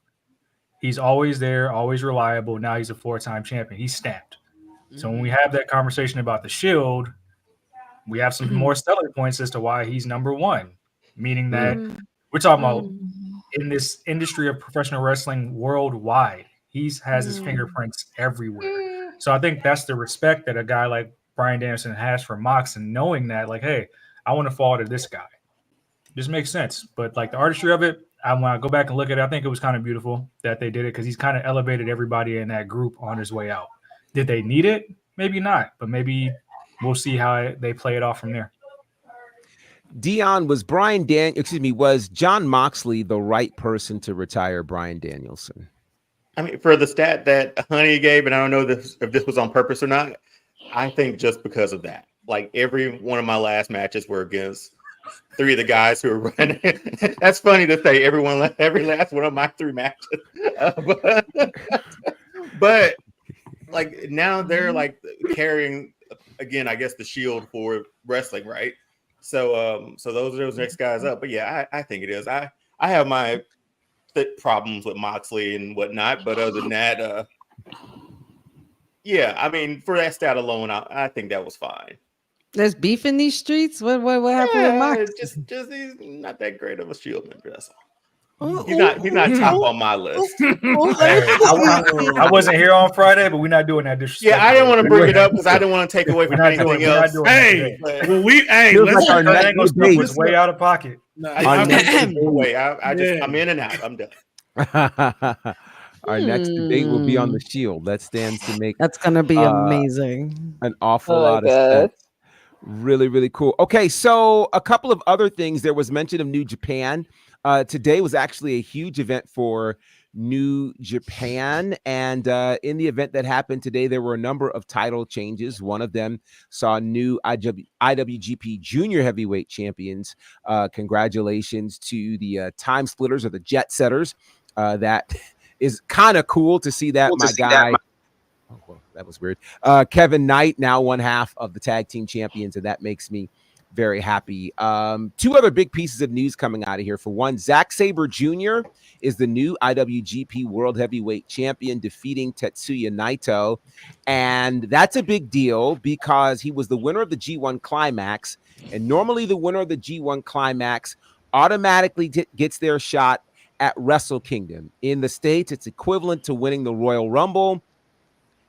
He's always there, always reliable. Now he's a 4-time champion. He's stamped. So when we have that conversation about the Shield, we have some more stellar points as to why he's number 1, meaning that we're talking about in this industry of professional wrestling worldwide, he has his fingerprints everywhere. So I think that's the respect that a guy like Bryan Danielson has for Mox, and knowing that, like, hey, I want to fall to this guy. Just makes sense. But like the artistry of it, when I go back and look at it, I think it was kind of beautiful that they did it, because he's kind of elevated everybody in that group on his way out. Did they need it? Maybe not, but maybe we'll see how they play it off from there. Dion, was Jon Moxley the right person to retire Bryan Danielson? I mean, for the stat that Honey gave, and I don't know if this was on purpose or not, I think just because of that. Like, every one of my last matches were against 3 of the guys who were running. That's funny to say, every last one of my 3 matches. But like, now they're like carrying, again, I guess, the shield for wrestling, right? So those are those next guys up. But yeah, I think it is. I have my problems with Moxley and whatnot, but other than that, Yeah, I mean, for that stat alone, I think that was fine. There's beef in these streets. What happened with Mox? Just he's not that great of a Shield member. That's all. He's not top on my list. Hey, I wasn't here on Friday, but we're not doing that disrespect. Yeah, I didn't want to bring it up because I didn't want to take away from anything else. Hey, well, let's like stuff was way out of pocket. I'm in and out. I'm done. Our next debate will be on the Shield. That stands to make that's gonna be amazing. An awful lot of sense. Really, really cool. Okay, so a couple of other things. There was mention of New Japan. Today was actually a huge event for New Japan. And in the event that happened today, there were a number of title changes. One of them saw new IWGP Junior Heavyweight Champions. Congratulations to the Time Splitters or the Jet Setters. That is kind of cool to see that. Oh, well, that was weird. Kevin Knight, now one half of the tag team champions, and that makes me very happy. Two other big pieces of news coming out of here. For one, Zack Sabre Jr. is the new IWGP World Heavyweight Champion, defeating Tetsuya Naito. And that's a big deal because he was the winner of the G1 Climax. And normally the winner of the G1 Climax automatically gets their shot at Wrestle Kingdom. In the States, it's equivalent to winning the Royal Rumble,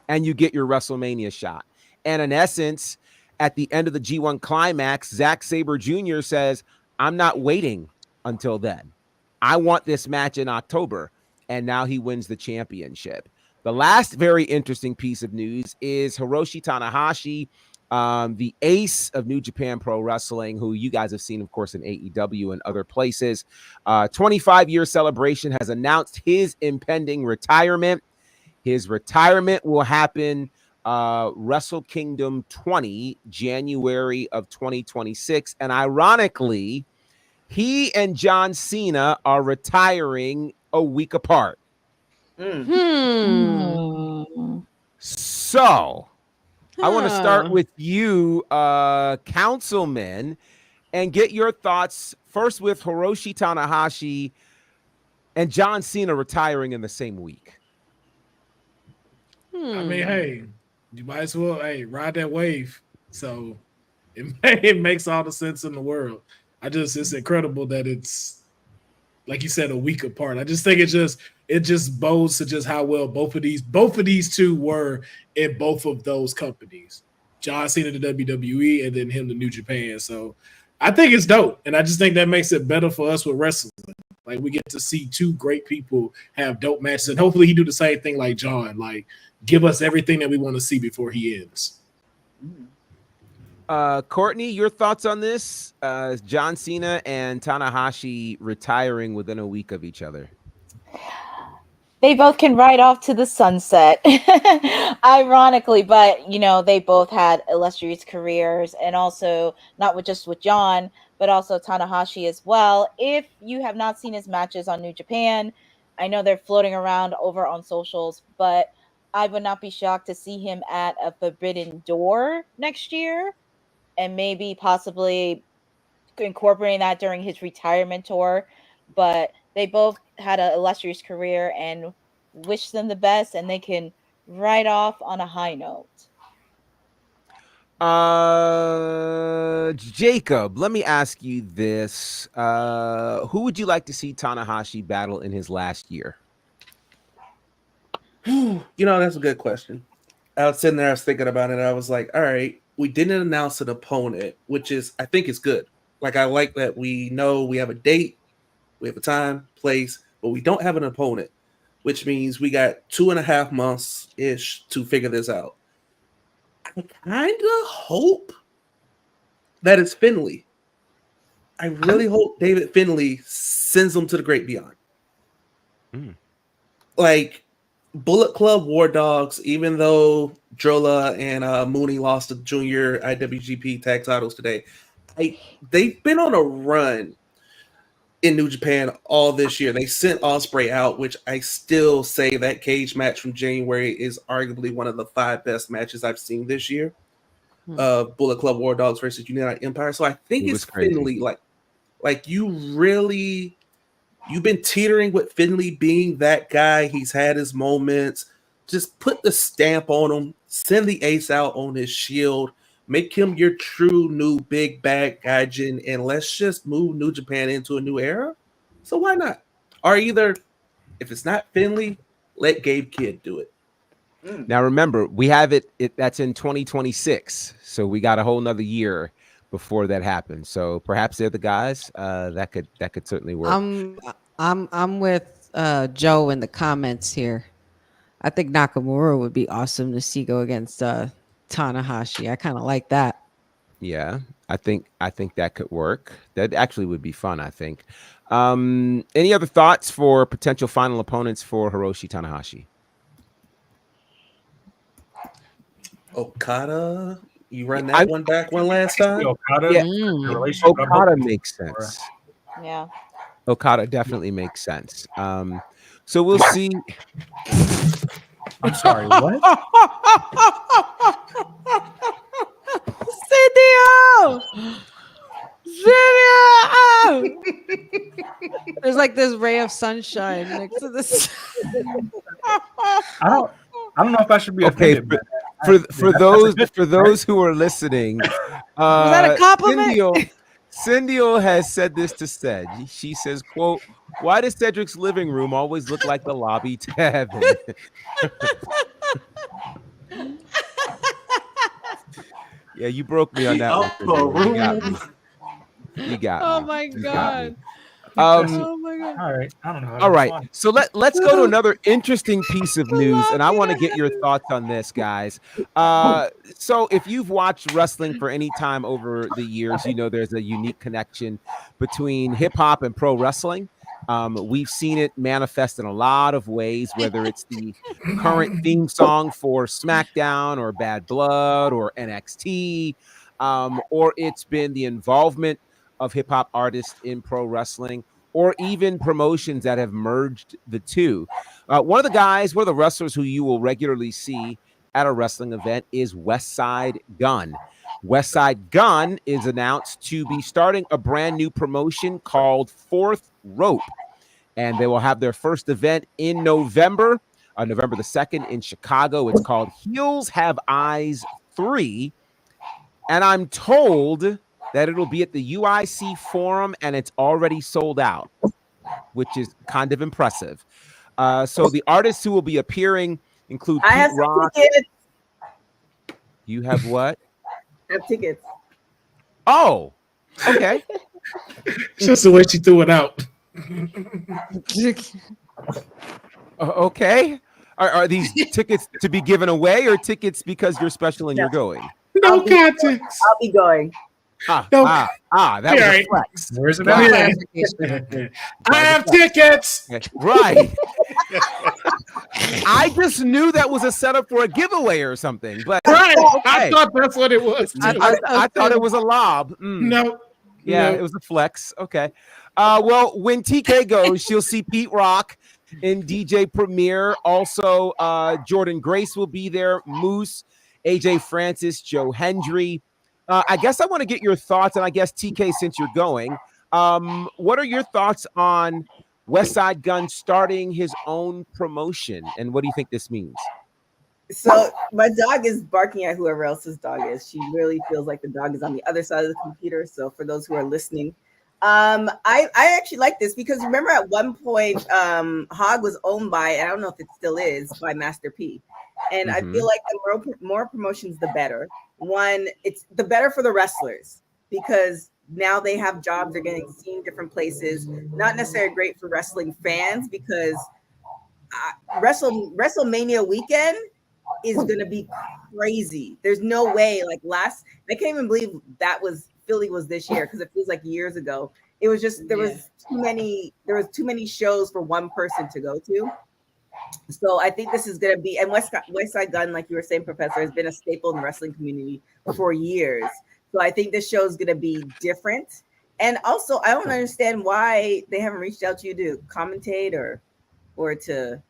and you get your WrestleMania shot. And in essence, at the end of the G1 Climax, Zack Sabre Jr. says, I'm not waiting until then. I want this match in October. And now he wins the championship. The last very interesting piece of news is Hiroshi Tanahashi, the ace of New Japan Pro Wrestling, who you guys have seen, of course, in AEW and other places. 25-year celebration has announced his impending retirement. His retirement will happen Wrestle Kingdom 20, January of 2026. And ironically, he and John Cena are retiring a week apart. So I want to start with you, Councilman, and get your thoughts first with Hiroshi Tanahashi and John Cena retiring in the same week. I mean, hey, you might as well ride that wave. So it makes all the sense in the world. It's incredible that it's, like you said, a week apart. I just think it just bodes to just how well both of these two were in both of those companies. John Cena to WWE and then him to New Japan. So I think it's dope. And I just think that makes it better for us with wrestling. Like, we get to see two great people have dope matches, and hopefully he do the same thing like John. Like, give us everything that we want to see before he ends. Courtney, your thoughts on this? John Cena and Tanahashi retiring within a week of each other. They both can ride off to the sunset, ironically, but they both had illustrious careers, and also not just with John, but also Tanahashi as well. If you have not seen his matches on New Japan, I know they're floating around over on socials, but I would not be shocked to see him at a Forbidden Door next year, and maybe possibly incorporating that during his retirement tour. But they both had an illustrious career, and wish them the best, and they can ride off on a high note. Jacob, let me ask you this. Who would you like to see Tanahashi battle in his last year? That's a good question. I was sitting there, I was thinking about it. I was like, all right, we didn't announce an opponent, which I think is good. Like, I like that we know we have a date, we have a time, place, but we don't have an opponent, which means we got 2.5 months-ish to figure this out. I kind of hope that it's Finley. I really hope David Finley sends them to the great beyond. Like, Bullet Club War Dogs, even though Drola and Mooney lost the junior IWGP tag titles today, they've been on a run in New Japan all this year. They sent Ospreay out, which I still say that cage match from January is arguably one of the 5 best matches I've seen this year. Bullet Club War Dogs versus United Empire. So I think it's Finley. Like you've been teetering with Finley being that guy. He's had his moments. just put the stamp on him. Send the ace out on his shield. Make him your true new big bad gaijin, and let's just move New Japan into a new era. So why not? Or either, if it's not Finley, let Gabe Kidd do it. Now remember, we have it that's in 2026, so we got a whole nother year before that happens. So perhaps they're the guys that could certainly work. I'm with Joe in the comments here. I think Nakamura would be awesome to see go against Tanahashi. I kind of like that. Yeah, I think that could work. That actually would be fun, I think. Any other thoughts for potential final opponents for Hiroshi Tanahashi? Okada, you run that one back one last time. Okada, Okada makes sense. Yeah. Okada definitely makes sense. So we'll see. I'm sorry, what? Cindy! There's like this ray of sunshine next to this. I don't know if I should be Okay. offended. For those who are listening, Was that a compliment? Cindy has said this to Ced. She says, "quote Why does Cedric's living room always look like the lobby to heaven?" Yeah, you broke me on that one. You got me. You got me. Oh my god. Oh my god. All right. I don't know. All right. So let's go to another interesting piece of news, and I want to get your thoughts on this, guys. So if you've watched wrestling for any time over the years, you know there's a unique connection between hip hop and pro wrestling. We've seen it manifest in a lot of ways, whether it's the current theme song for SmackDown or Bad Blood or NXT, or it's been the involvement of hip hop artists in pro wrestling, or even promotions that have merged the two. One of the wrestlers who you will regularly see at a wrestling event is Westside Gunn. Westside Gunn is announced to be starting a brand new promotion called Fourth Rope, and they will have their first event in November, November the 2nd in Chicago. It's called Heels Have Eyes 3, and I'm told that it'll be at the UIC Forum, and it's already sold out, which is kind of impressive. So the artists who will be appearing include I have Pete some Rock. tickets. You have what? I have tickets. Oh, okay. Just the way she threw it out. Okay. Are these tickets to be given away, or tickets because you're special and you're going? No context. I'll be going. That was a flex. Where's it? I have tickets. Right. I just knew that was a setup for a giveaway or something. But Right. okay. I thought that's what it was. I thought it was a lob. No. Yeah, No. it was a flex. Okay. Well, when TK goes, she'll see Pete Rock in DJ Premier. Also, Jordan Grace will be there. Moose, AJ Francis, Joe Hendry. I guess I want to get your thoughts, and I guess TK, since you're going, what are your thoughts on Westside Gunn starting his own promotion, and what do you think this means? So my dog is barking at whoever else's dog is. She really feels like the dog is on the other side of the computer. So for those who are listening, I actually like this because remember at one point Hog was owned by, and I don't know if it still is, by Master P. And I feel like the more promotions, the better. One, it's the better for the wrestlers because now they have jobs, they're getting seen different places. Not necessarily great for wrestling fans because WrestleMania weekend is gonna be crazy. There's no way. Like I can't even believe that was Philly was this year because it feels like years ago. It was just there was too many shows for one person to go to. So I think this is going to be, and Westside Gunn, like you were saying, Professor, has been a staple in the wrestling community for years. So I think this show is going to be different. And also, I don't understand why they haven't reached out to you to commentate or to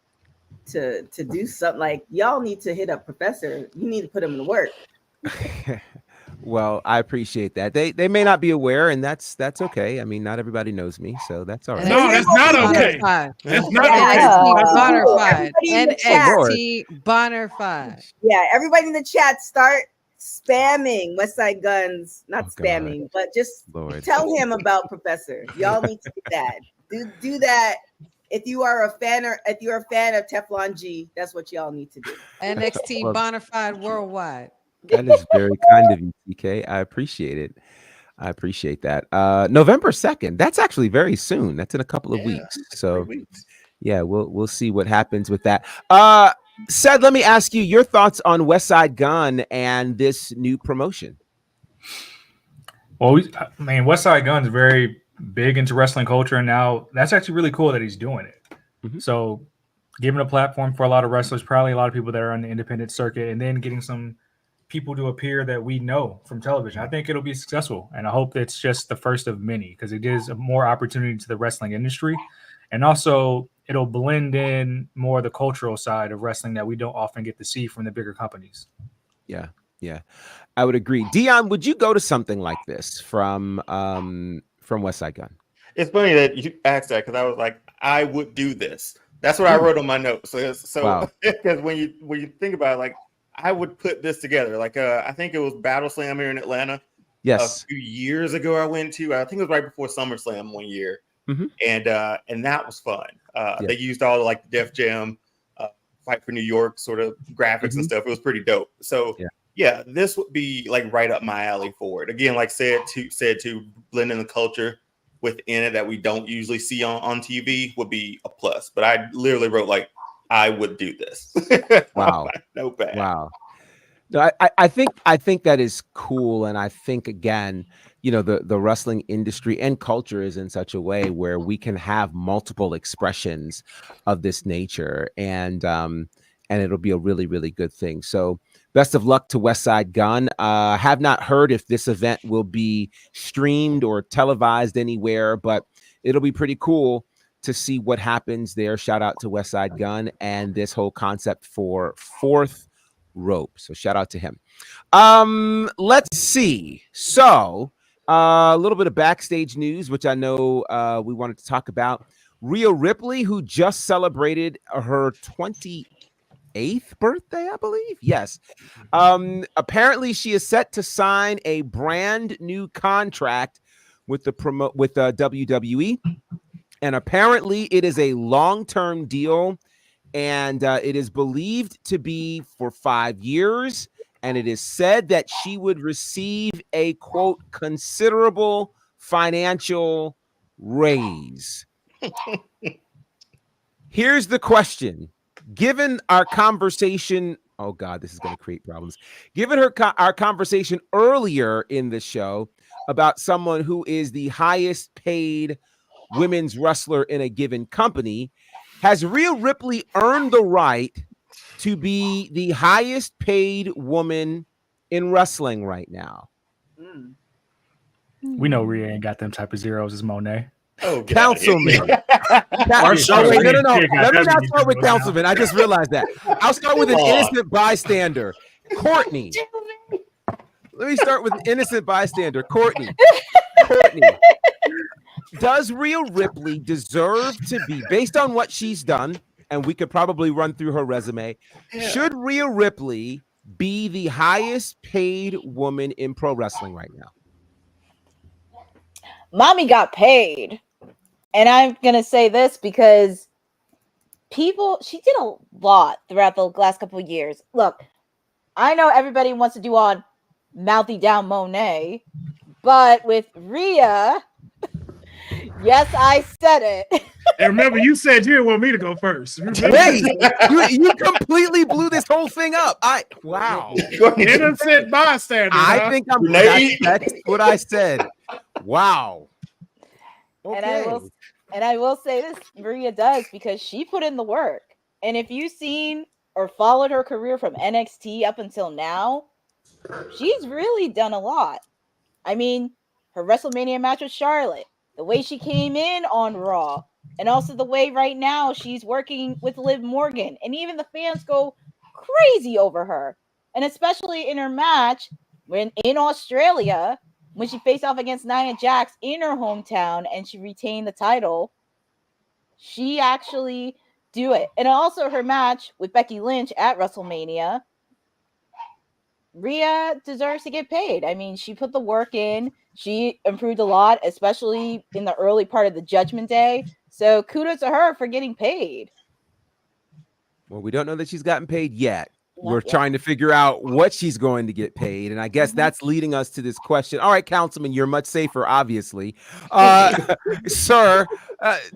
do something. Like y'all need to hit up Professor. You need to put him in work. Well, I appreciate that. They may not be aware, and that's okay. I mean, not everybody knows me, so that's all right. No, that's not okay. That's not okay. NXT Bonafide. Everybody in the chat. NXT Bonafide. Yeah, everybody in the chat, start spamming Westside Guns. Not spamming, but just tell him about Professor. Y'all need to do that. Do that. If you are a fan of Teflon G, that's what y'all need to do. NXT Bonafide Worldwide. That is very kind of you, TK. I appreciate it. I appreciate that. November 2nd. That's actually very soon. That's in a couple of weeks. So yeah, we'll see what happens with that. Seth, let me ask you your thoughts on Westside Gun and this new promotion. Well, Westside Gun's very big into wrestling culture, and now that's actually really cool that he's doing it. Mm-hmm. So giving a platform for a lot of wrestlers, probably a lot of people that are on the independent circuit, and then getting some people to appear that we know from television. I think it'll be successful, and I hope it's just the first of many, because it gives more opportunity to the wrestling industry, and also it'll blend in more the cultural side of wrestling that we don't often get to see from the bigger companies. Yeah, I would agree. Dion, would you go to something like this from Westside Gun? It's funny that you asked that, because I was like, I would do this. That's what I wrote on my notes. So because when you think about it, like, I would put this together. Like, I think it was Battle Slam here in Atlanta. Yes. A few years ago, I went to. I think it was right before SummerSlam one year, and that was fun. They used all the Def Jam, Fight for New York sort of graphics and stuff. It was pretty dope. So yeah, this would be like right up my alley for it. Again, like said to blending the culture within it that we don't usually see on TV would be a plus. But I literally wrote like, I would do this. Wow. No bad. Wow. No, I think that is cool. And I think, again, the wrestling industry and culture is in such a way where we can have multiple expressions of this nature, and it'll be a really, really good thing. So best of luck to Westside Gun. Have not heard if this event will be streamed or televised anywhere, but it'll be pretty cool to see what happens there. Shout out to Westside Gun and this whole concept for Fourth Rope. So shout out to him. Let's see. So a little bit of backstage news, which I know we wanted to talk about. Rhea Ripley, who just celebrated her 28th birthday, I believe. Yes. Apparently she is set to sign a brand new contract with WWE. And apparently it is a long-term deal, and it is believed to be for 5 years. And it is said that she would receive a, quote, considerable financial raise. Here's the question. Given our conversation, oh God, this is going to create problems. Given our conversation earlier in the show about someone who is the highest paid women's wrestler in a given company, has Rhea Ripley earned the right to be the highest paid woman in wrestling right now? We know Rhea ain't got them type of zeros as Monet. Oh, Councilman. No. Let me not start with Councilman. I just realized that. I'll start with an innocent bystander. Courtney. Let me start with an innocent bystander. Courtney. Does Rhea Ripley deserve to be, based on what she's done, and we could probably run through her resume, should Rhea Ripley be the highest paid woman in pro wrestling right now? Mommy got paid. And I'm going to say this because she did a lot throughout the last couple of years. Look, I know everybody wants to do on mouthy down Monet, but with Rhea, yes, I said it. And remember, you said you didn't want me to go first. Wait, you completely blew this whole thing up. Wow. Innocent bystander. I think that's what I said. Wow. Okay. And I will say this, Maria does, because she put in the work. And if you've seen or followed her career from NXT up until now, she's really done a lot. I mean, her WrestleMania match with Charlotte, the way she came in on Raw, and also the way right now she's working with Liv Morgan. And even the fans go crazy over her. And especially in her match when in Australia, when she faced off against Nia Jax in her hometown and she retained the title, she actually do it. And also her match with Becky Lynch at WrestleMania, Rhea deserves to get paid. I mean, she put the work in. She improved a lot, especially in the early part of the Judgment Day. So kudos to her for getting paid. Well, we don't know that she's gotten paid yet. We're Not yet. trying to figure out what she's going to get paid. And I guess that's leading us to this question. All right, Councilman, you're much safer, obviously. Sir,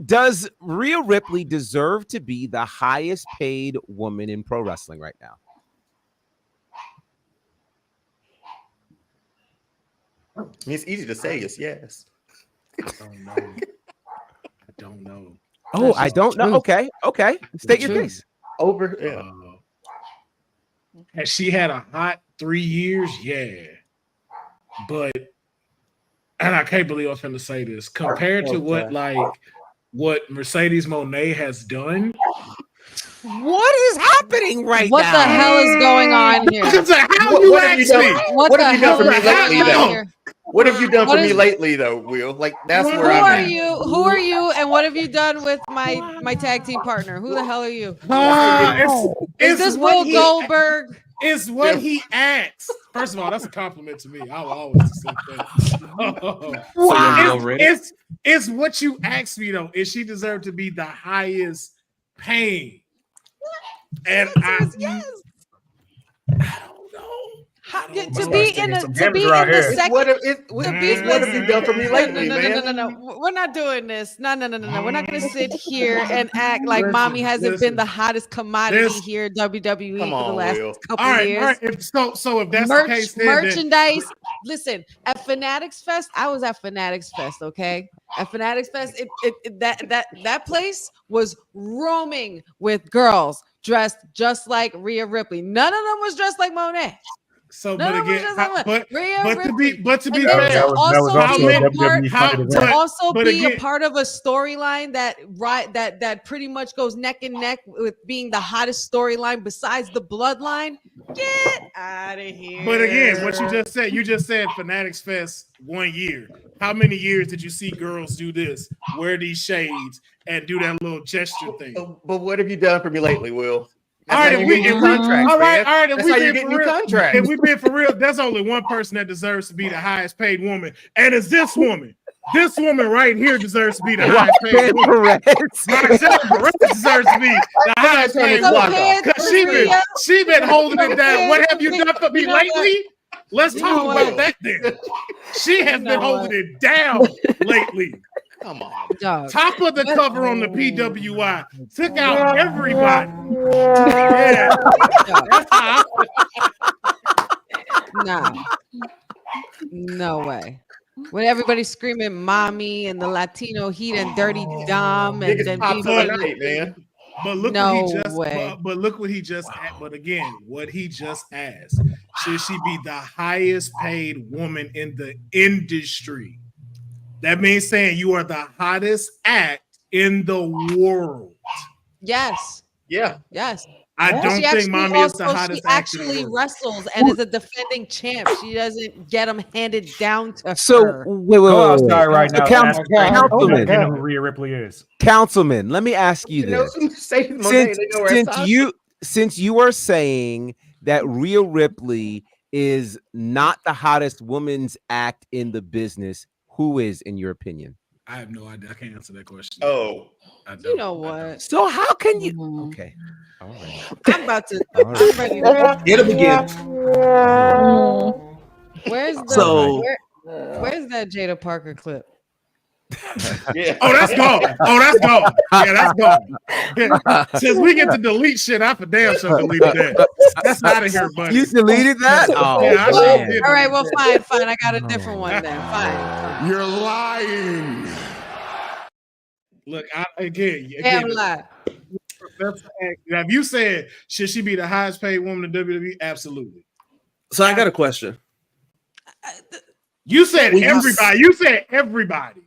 does Rhea Ripley deserve to be the highest paid woman in pro wrestling right now? I mean, it's easy to say yes. I don't know. Oh, I don't know. Okay. State your case. Has she had a hot 3 years? Yeah. But, and I can't believe I was going to say this, compared to what Mercedes Moné has done. What is happening right what now? What the hell is going on here? What have you done for me lately, though? What have you done for me lately, though, Will? Like, that's where I'm at. Who are you? And what have you done with my tag team partner? Who the hell are you? Is this Will Goldberg? It's what he acts. First of all, that's a compliment to me. I will always accept that. It's what you asked me, though. Is she deserved to be the highest paid? And I don't know. To be in the second. What have you done for me lately, man? No. We're not doing this. No. We're not going to sit here and act like mommy hasn't been the hottest commodity here at WWE for the last couple years. All right. So if that's the case, then merchandise. Listen, at Fanatics Fest, I was at Fanatics Fest. Okay, at Fanatics Fest, that place was roaming with girls dressed just like Rhea Ripley. None of them was dressed like Monet. So, but again, to be fair, to also be a part of a storyline that pretty much goes neck and neck with being the hottest storyline besides the Bloodline. Get out of here! But again, what you just said Fanatics Fest 1 year. How many years did you see girls do this, wear these shades, and do that little gesture thing? But what have you done for me lately, Will? All right, if we being for real, there's only one person that deserves to be the highest paid woman, and it's this woman. This woman right here deserves to be the highest paid woman. Roxanne Perez deserves to be the highest paid woman because she been holding it down. What have you done for me lately? Let's talk about that then. She has been holding it down lately. Come on. Top of the cover on the PWI. Took out everybody. Yeah. No way. When everybody's screaming mommy and the Latino heat and dirty Dom and then man. But look what he just but again, what he just asked. Should she be the highest paid woman in the industry? That means saying you are the hottest act in the world. Yes. Yeah. Yes. I don't think mommy is the hottest act. She actually wrestles and is a defending champ. She doesn't get them handed down to her. So wait. Right now. Councilman, Rhea Ripley is. Councilman, let me ask you this. Since you are saying that Rhea Ripley is not the hottest woman's act in the business, who is, in your opinion? I have no idea. I can't answer that question. Oh, you know what? So how can you? Okay, all right. I'm about to. I'm ready to get him again. Where's that Jada Parker clip? Yeah. Oh, that's gone. Yeah, that's gone. Since we get to delete shit, I for damn sure deleted that. That's out of here, buddy. You deleted that? Oh, yeah, all right. Well, fine. I got a different one then. Fine. You're lying. Look, again. I'm lying. Have you said should she be the highest paid woman in WWE? Absolutely. So I got a question. You said everybody. You said everybody.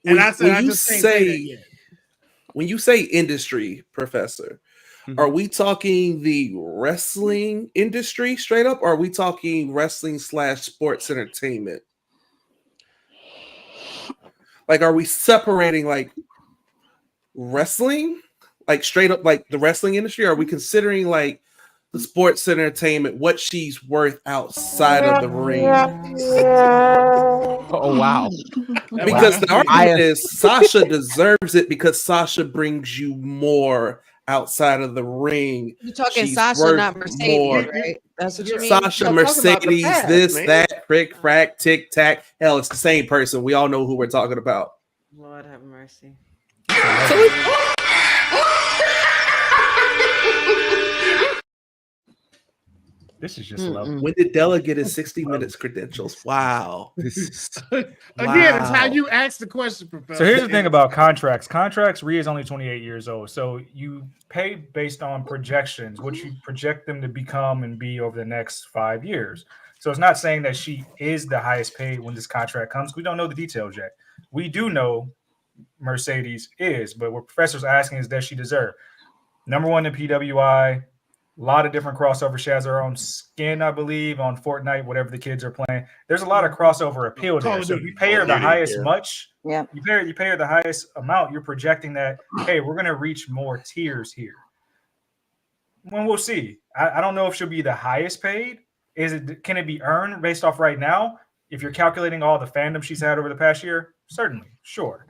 And I said, when you say industry, Professor, Are we talking the wrestling industry straight up? Or are we talking wrestling / sports entertainment? Like, are we separating like wrestling, like straight up like the wrestling industry? Or are we considering like the sports entertainment, what she's worth outside of the ring? Oh wow! Because the argument is Sasha deserves it because Sasha brings you more outside of the ring. You're talking She's Sasha, worth not Mercedes, more. right? That's what you mean. Sasha, Mercedes, past, this, man. that, frick, frack, tic tac. Hell, it's the same person. We all know who we're talking about. Lord have mercy. This is just love. When did Della get his 60 minutes credentials? Wow. Again, it's how you ask the question, Professor. So here's the thing about contracts. Rhea is only 28 years old. So you pay based on projections, what you project them to become and be over the next 5 years. So it's not saying that she is the highest paid when this contract comes. We don't know the details yet. We do know Mercedes is, but what Professor's asking is, does she deserve? Number one in PWI, a lot of different crossovers. She has her own skin, I believe, on Fortnite, whatever the kids are playing. There's a lot of crossover appeal there. So if you pay her the highest you pay her the highest amount, you're projecting that, hey, we're going to reach more tiers here. When we'll see. I don't know if she'll be the highest paid. Can it be earned based off right now? If you're calculating all the fandom she's had over the past year, certainly, sure.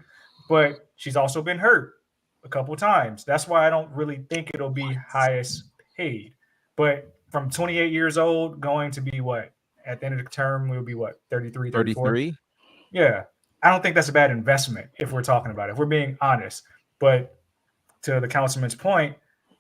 But she's also been hurt a couple of times. That's why I don't really think it'll be highest paid. But from 28 years old going to be what? At the end of the term, we'll be what? 33, 34? 33? Yeah. I don't think that's a bad investment if we're talking about it, if we're being honest. But to the councilman's point,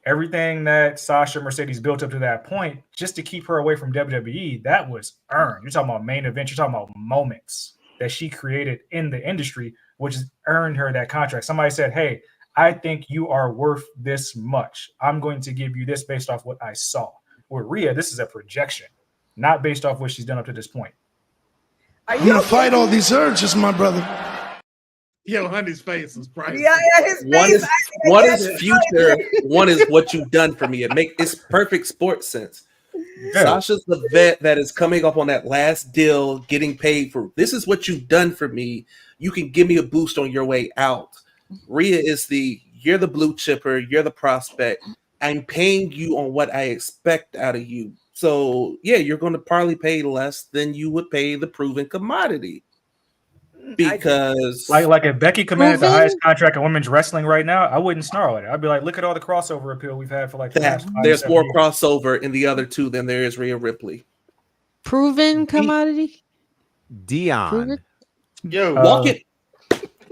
everything that Sasha Mercedes built up to that point, just to keep her away from WWE, that was earned. You're talking about main event. You're talking about moments that she created in the industry, which has earned her that contract. Somebody said, hey, I think you are worth this much. I'm going to give you this based off what I saw. With Rhea, this is a projection, not based off what she's done up to this point. I'm going to fight all these urges, my brother. Yo, Honey's face is priceless. Yeah, his face. One is future, one is what you've done for me. It's perfect sports sense. Yeah. Sasha's the vet that is coming up on that last deal, getting paid for. This is what you've done for me. You can give me a boost on your way out. Rhea is you're the blue chipper, you're the prospect. I'm paying you on what I expect out of you. So yeah, you're going to probably pay less than you would pay the proven commodity. Because like if Becky commanded the highest contract in women's wrestling right now, I wouldn't snarl at it. I'd be like, look at all the crossover appeal we've had for like the last 5 there's more years. crossover in the other two than there is Rhea Ripley. Proven commodity? Dion. Yo, walk it.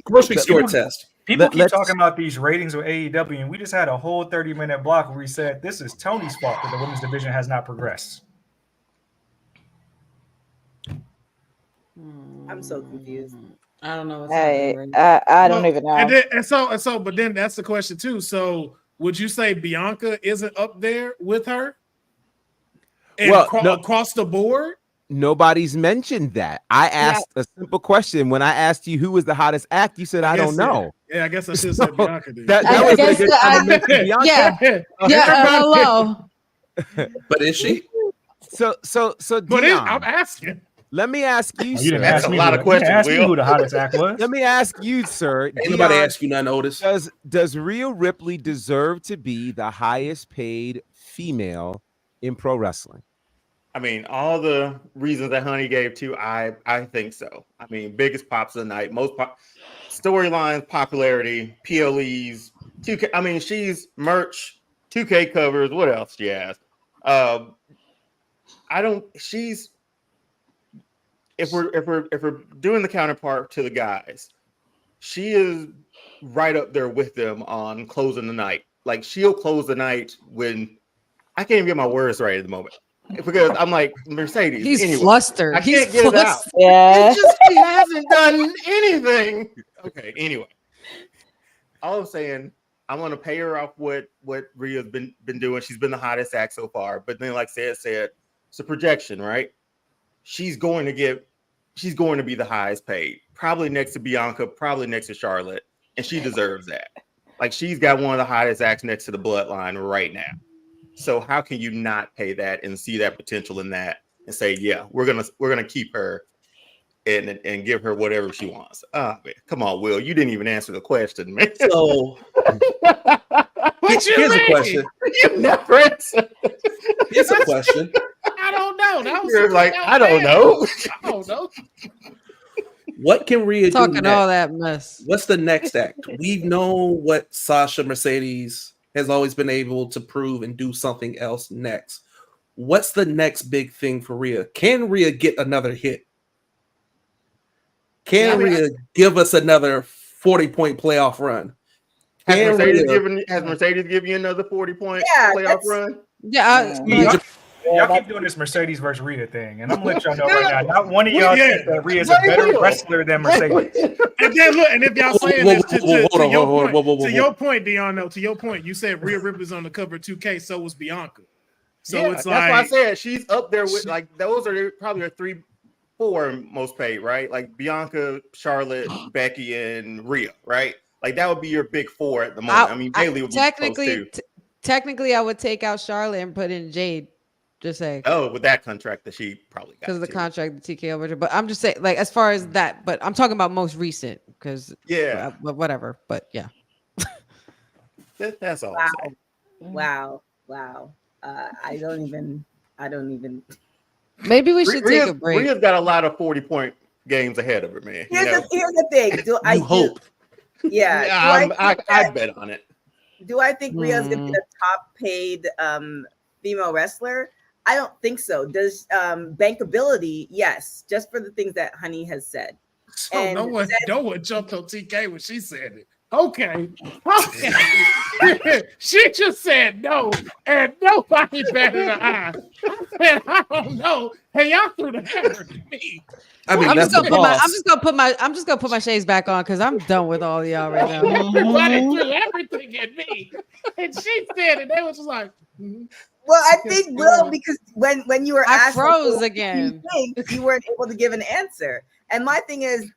Grocery store test. People keep talking about these ratings with AEW, and we just had a whole 30-minute block where we said this is Tony's fault that the women's division has not progressed. I'm so confused. I don't know what's happening. Right I don't even know. But then that's the question too. So would you say Bianca isn't up there with her? And across the board? Nobody's mentioned that. I asked a simple question. When I asked you who was the hottest act, you said I don't know. Yeah, I guess I should say Bianca. That was a good time to mention Bianca. Hello. But is she? So Dion, I'm asking. Let me ask you, sir. You didn't ask me a lot of questions. Ask me who the hottest act was. Let me ask you, sir. Anybody ask you nothing, Otis? Does Rhea Ripley deserve to be the highest paid female in pro wrestling? I mean, all the reasons that Honey gave too, I think so. I mean, biggest pops of the night, most storylines, popularity, PLEs, 2K. I mean, she's merch, 2K covers. What else she has? She's. If we're doing the counterpart to the guys, she is right up there with them on closing the night. Like she'll close the night when I can't even get my words right at the moment because I'm like Mercedes. He's flustered. I can't get it out. Yeah. It's just she hasn't done anything. Okay. Anyway, all I'm saying, I want to pay her off what Rhea's been doing. She's been the hottest act so far. But then, like said, it's a projection, right? She's going to be the highest paid, probably next to Bianca, probably next to Charlotte, and she deserves that. Like she's got one of the hottest acts next to the bloodline right now. So how can you not pay that and see that potential in that and say, yeah, we're gonna keep her and give her whatever she wants? Oh man, come on, Will. You didn't even answer the question, man. So here's a question. You never answered. Here's a question. I don't know. That was You're like, I don't know. I don't know. What can Rhea do Talking next? all that mess. What's the next act? We know what Sasha Mercedes has always been able to prove and do something else next. What's the next big thing for Rhea? Can Rhea get another hit? Can Rhea give us another 40-point playoff run? Has Mercedes given you another 40-point playoff run? Y'all keep doing this Mercedes versus Rhea thing, and I'm gonna let y'all know right now. Not one of y'all think that Rhea is a better wrestler than Mercedes. And then look, and if y'all saying this to your point, Deon, to your point, you said Rhea Ripley's on the cover of 2K, so was Bianca. So it's like that's why I said she's up there with like those are probably her 3-4 most paid, right? Like Bianca, Charlotte, Becky, and Rhea, right? Like that would be your big four at the moment. I mean, Bayley would be close too. Technically, I would take out Charlotte and put in Jade. Just saying. Oh, with that contract that she probably got. Because of the contract, the TKO version. But I'm just saying, like, as far as that, but I'm talking about most recent because whatever. But yeah. That's all. Wow. I don't even. Maybe we should take a break. Rhea's got a lot of 40-point games ahead of her, man. Here's the thing. I hope. Yeah. I bet on it. Do I think Rhea's gonna be the top paid female wrestler? I don't think so. Does bankability? Yes, just for the things that Honey has said. So and no one jumped on TK when she said it. Okay. She just said no, and nobody batted an eye. I said, I don't know. Hey, y'all threw the hammer at me. I mean, I'm just gonna put my shades back on because I'm done with all y'all right now. Everybody threw everything at me, and she said it. They was just like. Well, I think because when you were asked, froze again. You weren't able to give an answer. And my thing is,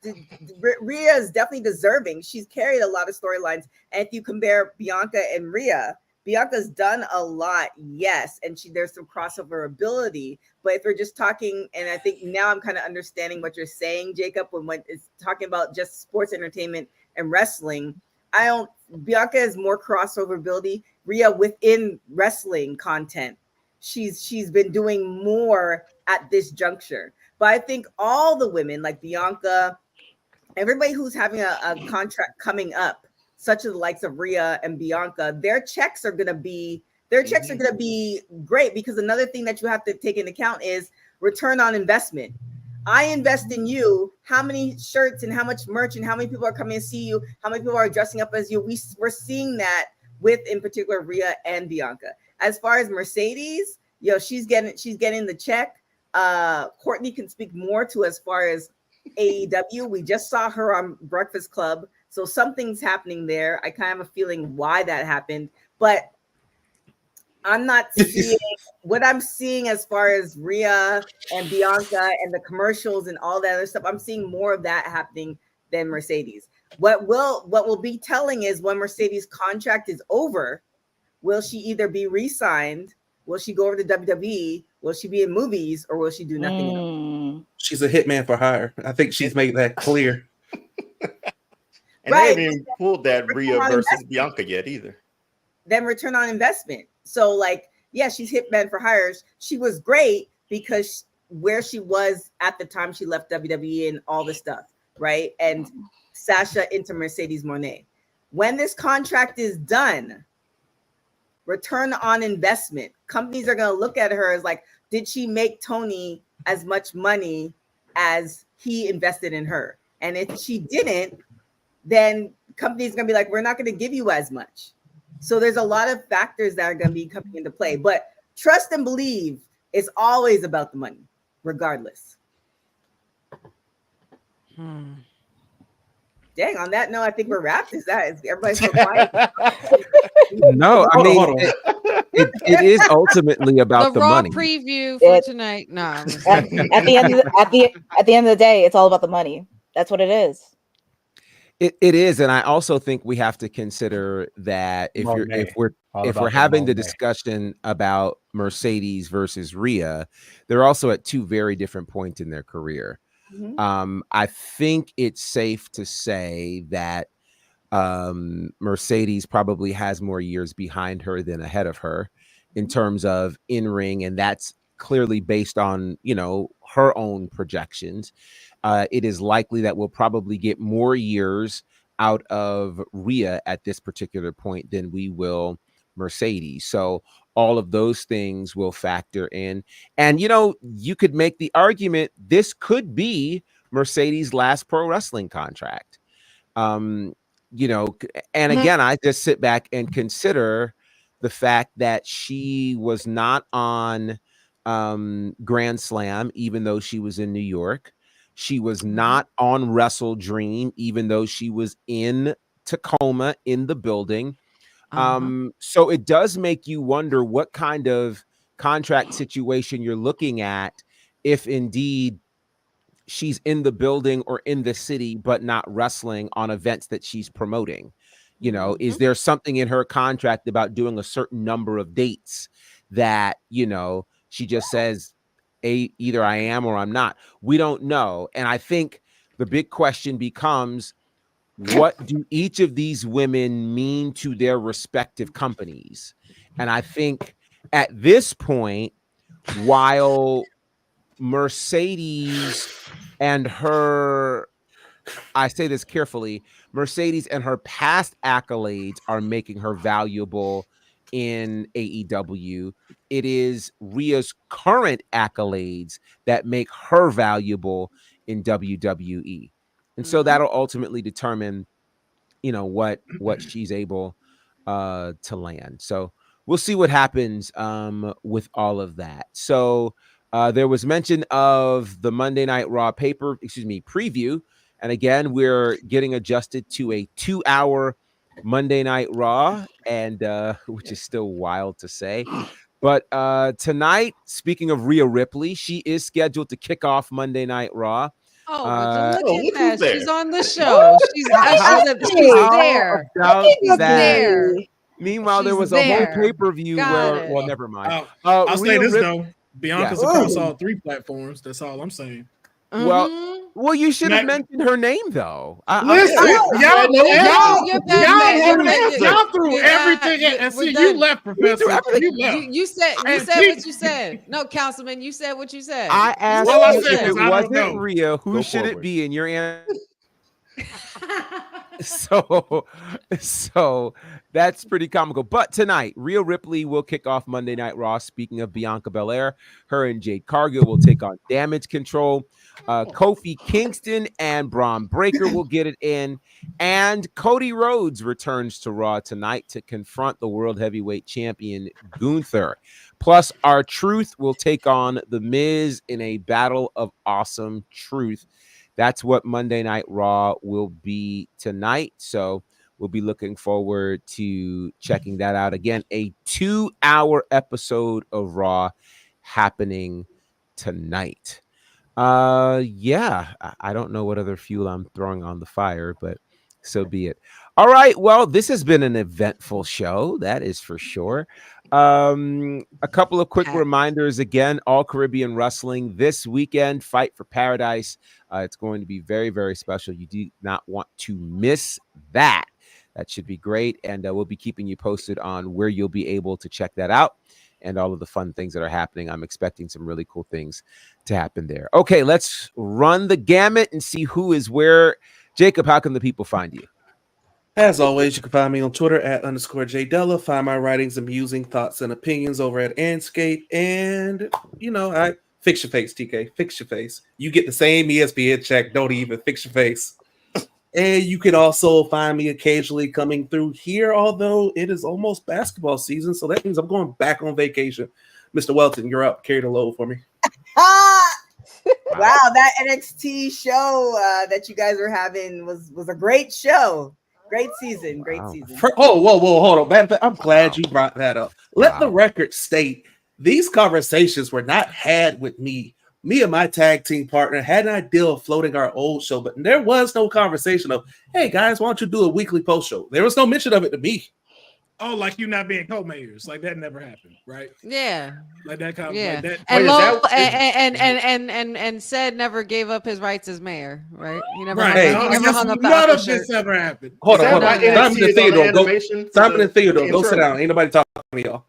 Rhea is definitely deserving. She's carried a lot of storylines. And if you compare Bianca and Rhea, Bianca's done a lot, yes, and there's some crossover ability. But if we're just talking, and I think now I'm kind of understanding what you're saying, Jacob, when it's talking about just sports entertainment and wrestling, Bianca has more crossover ability. Rhea within wrestling content, she's been doing more at this juncture. But I think all the women like Bianca, everybody who's having a contract coming up, such as the likes of Rhea and Bianca, their checks are gonna be great, because another thing that you have to take into account is return on investment. I invest in you. How many shirts and how much merch and how many people are coming to see you? How many people are dressing up as you? We're seeing that with, in particular, Rhea and Bianca. As far as Mercedes, she's getting the check. Courtney can speak more to as far as AEW. We just saw her on Breakfast Club, so something's happening there. I kind of have a feeling why that happened, but I'm not seeing what I'm seeing as far as Rhea and Bianca and the commercials and all that other stuff. I'm seeing more of that happening than Mercedes. What will be telling is when Mercedes' contract is over, will she either be re-signed? Will she go over to WWE? Will she be in movies, or will she do nothing at all? She's a hitman for hire. I think she's made that clear. And they haven't even pulled that Rhea versus Bianca yet either. Then return on investment. So she's hitman for hires. She was great because where she was at the time she left WWE and all this stuff, right? And Sasha into Mercedes Moné. When this contract is done, return on investment. Companies are going to look at her as like, did she make Tony as much money as he invested in her? And if she didn't, then companies are going to be like, we're not going to give you as much. So there's a lot of factors that are going to be coming into play. But trust and believe, it's always about the money, regardless. Dang, on that note, I think we're wrapped. Is everybody so quiet? No, I mean, it is ultimately about the Raw money. preview for tonight. No, at the end of the day, it's all about the money. That's what it is. It is, and I also think we have to consider that if we're having the discussion about Mercedes versus Rhea, they're also at two very different points in their career. I think it's safe to say that Mercedes probably has more years behind her than ahead of her in terms of in ring, and that's clearly based on her own projections. It is likely that we'll probably get more years out of Rhea at this particular point than we will Mercedes. So all of those things will factor in. And, you could make the argument this could be Mercedes' last pro wrestling contract. And again, I just sit back and consider the fact that she was not on Grand Slam, even though she was in New York. She was not on Wrestle Dream, even though she was in Tacoma in the building. So it does make you wonder what kind of contract situation you're looking at if indeed she's in the building or in the city, but not wrestling on events that she's promoting. Is there something in her contract about doing a certain number of dates that, she just says, either I am or I'm not? We don't know. And I think the big question becomes, what do each of these women mean to their respective companies? And I think at this point, while Mercedes and her, I say this carefully, Mercedes and her past accolades are making her valuable in AEW. It is Rhea's current accolades that make her valuable in WWE. And so that'll ultimately determine, what she's able to land. So we'll see what happens with all of that. So there was mention of the Monday Night Raw preview. And again, we're getting adjusted to a 2-hour Monday Night Raw, and which is still wild to say. But tonight, speaking of Rhea Ripley, she is scheduled to kick off Monday Night Raw. Look at that. She's on the show. She's there. She's there. Meanwhile, there was a whole pay-per-view where, well, never mind. I'll say this though. Bianca's across all 3 platforms. That's all I'm saying. Well, you should have mentioned her name though. Listen, y'all threw everything and see you left, Professor. You said what you said. No, Councilman, you said what you said. I asked you if it wasn't Rhea, who should it be? And your answer. So that's pretty comical. But tonight, Rhea Ripley will kick off Monday Night Raw. Speaking of Bianca Belair, her and Jade Cargill will take on Damage Control. Kofi Kingston and Braun Breaker will get it in. And Cody Rhodes returns to Raw tonight to confront the World Heavyweight Champion Gunther. Plus, R-Truth will take on The Miz in a battle of awesome truth. That's what Monday Night Raw will be tonight. So we'll be looking forward to checking that out. Again, a 2-hour episode of Raw happening tonight. Yeah, I don't know what other fuel I'm throwing on the fire, but so be it. All right. Well, this has been an eventful show. That is for sure. A couple of quick reminders again, All Caribbean Wrestling this weekend, Fight for Paradise. It's going to be very, very special. You do not want to miss that. That should be great. And we'll be keeping you posted on where you'll be able to check that out and all of the fun things that are happening. I'm expecting some really cool things to happen there. Okay, let's run the gamut and see who is where. Jacob, how can the people find you? As always, you can find me on Twitter at _JDella. Find my writings, amusing thoughts, and opinions over at Anscape. And, I fix your face, TK. Fix your face. You get the same ESPN check. Don't even fix your face. And you can also find me occasionally coming through here, although it is almost basketball season. So that means I'm going back on vacation. Mr. Welton, you're up. Carry the load for me. Wow, that NXT show that you guys were having was a great show. Great season. Season. Whoa, hold on. Man, I'm glad you brought that up. Let the record state these conversations were not had with me me and my tag team partner had an idea of floating our old show, but there was no conversation of, hey guys, why don't you do a weekly post show? There was no mention of it to me. Oh, like you not being co-mayors, like that never happened, right? Yeah, like that kind of yeah. like that. And said never gave up his rights as mayor, right? He never Right. never hung up the None Alpha of this shirt. ever happened. Hold on. Simon and Theodore, go sit intro? down. Ain't nobody talking to me, y'all.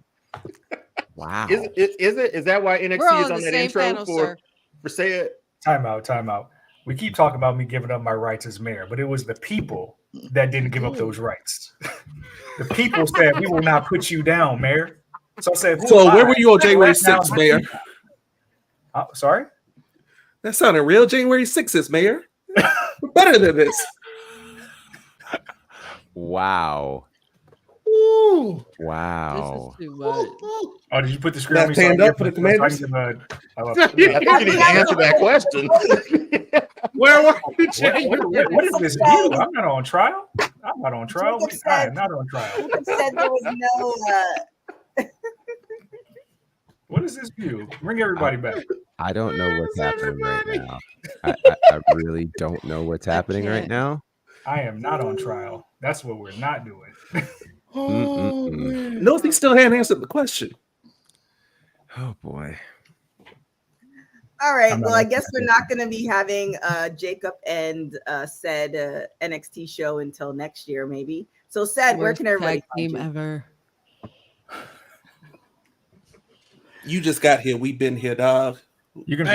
Wow. Is that why NXT We're is on on the that same intro panel, sir. for say it? Time out. We keep talking about me giving up my rights as mayor, but it was the people that didn't give up those rights. The people said, we will not put you down, mayor. So I said, so where were you on January 6th, mayor? Sorry? That sounded real. January 6th, mayor. We're better than this. Wow. Ooh. Wow. This is too much. Oh, did you put the screen on me? Stand up for the commanders. I think you need to answer that question. Where were you? What is this view? I'm not on trial. I'm not on trial. I am not on trial. Said there was no. What is this view? Bring everybody back. I don't know what's happening right now. I really don't know what's happening right now. I am not on trial. That's what we're not doing. No, he still hadn't answered the question. Oh boy. All right. Well, I guess we're not going to be having Jacob and said NXT show until next year, maybe. So, said, where can everybody tag find team you? ever? You just got here. We've been here, dog. You can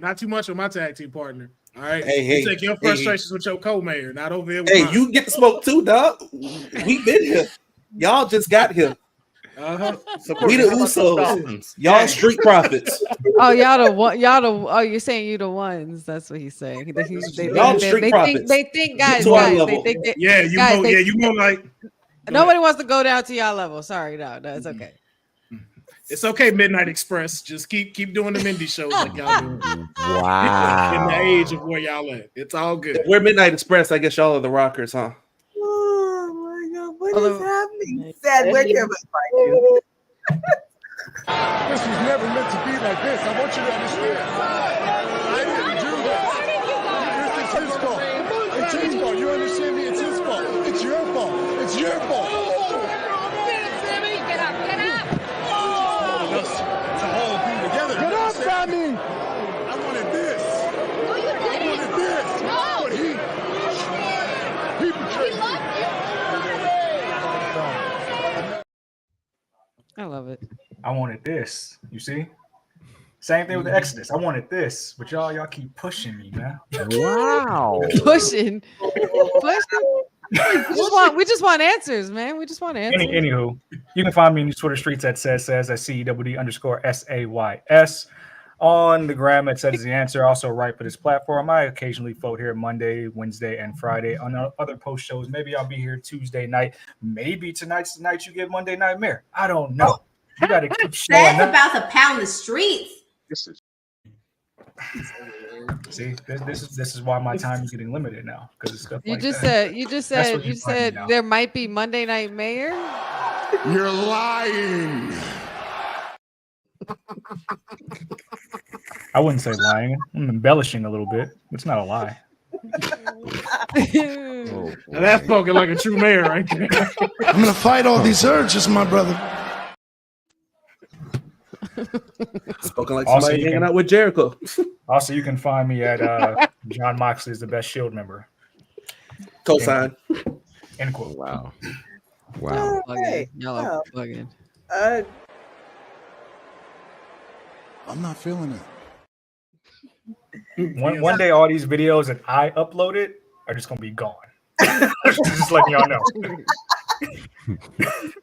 not too much on my tag team partner. All right. Hey, you take your frustrations with your co-mayor, not over here. With Hey, mine. you get the smoke too, dog. We've been here. Y'all just got here. We the Usos. Y'all street profits. Oh, y'all the one. Oh, you're saying you the ones. That's what he's saying. Y'all street profits. They think, guys. To our They level. think that, Yeah, you guys, know, they- you know, like nobody wants to go down to y'all level. Sorry, no, it's okay. it's okay. Midnight Express, just keep doing the indie shows like y'all do. Wow. In the age of where y'all at, it's all good. We're Midnight Express. I guess y'all are the rockers, huh? Oh my God, what is happening? Said, where can everybody find you? This was never meant to be like this. I want you to understand. I didn't do this. It's his fault. It's his fault. You understand me? It's his fault. It's your fault. It's your fault. To all be together. Get up, Sammy! I wanted this. I wanted this. But he betrayed me. I love it. I wanted this. You see? Same thing with the Exodus. I wanted this, but y'all keep pushing me, man. Wow. Pushing. We just want answers, man. We just want answers. Anywho, you can find me in the Twitter streets at says at CEWD_SAYS. On the gram, it says the answer. Also, right for this platform. I occasionally float here Monday, Wednesday, and Friday on other post shows. Maybe I'll be here Tuesday night. Maybe tonight's the night you get Monday Night Mayor. I don't know. You got to keep showing That's up. about to pound the streets. See, this is why my time is getting limited now because it's stuff like that. You just said there might be Monday Night Mayor. You're lying. I wouldn't say lying. I'm embellishing a little bit. It's not a lie. Now that's spoken like a true mayor right there. I'm gonna fight all these urges, my brother. Spoken like somebody hanging out with Jericho. Also, you can find me at John Moxley is the best Shield member. Cosign. End quote. Wow. Wow. Hey, Y'all are bugging. I'm not feeling it. One day, all these videos that I uploaded are just gonna be gone. Just letting y'all know.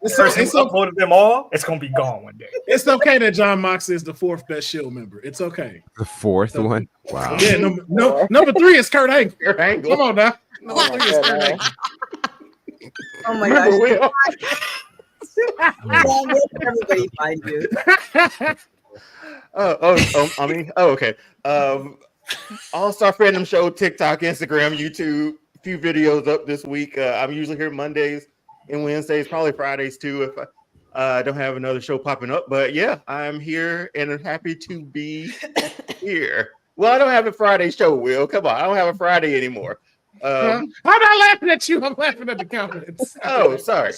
This person uploaded them all. It's gonna be gone one day. It's okay that John Moxley is the fourth best Shield member. It's okay. The fourth one? Wow. Yeah, number 3 is Kurt Angle. Come on now. Number 3 is Kurt Angle. Oh my gosh. Where can everybody find you? Okay. All-Star Fandom Show, TikTok, Instagram, YouTube. A few videos up this week. I'm usually here Mondays and Wednesdays, probably Fridays too. I don't have another show popping up, but yeah, I'm here and I'm happy to be here. Well, I don't have a Friday show, Will. Come on, I don't have a Friday anymore. I'm not laughing at you. I'm laughing at the comments. Oh, sorry.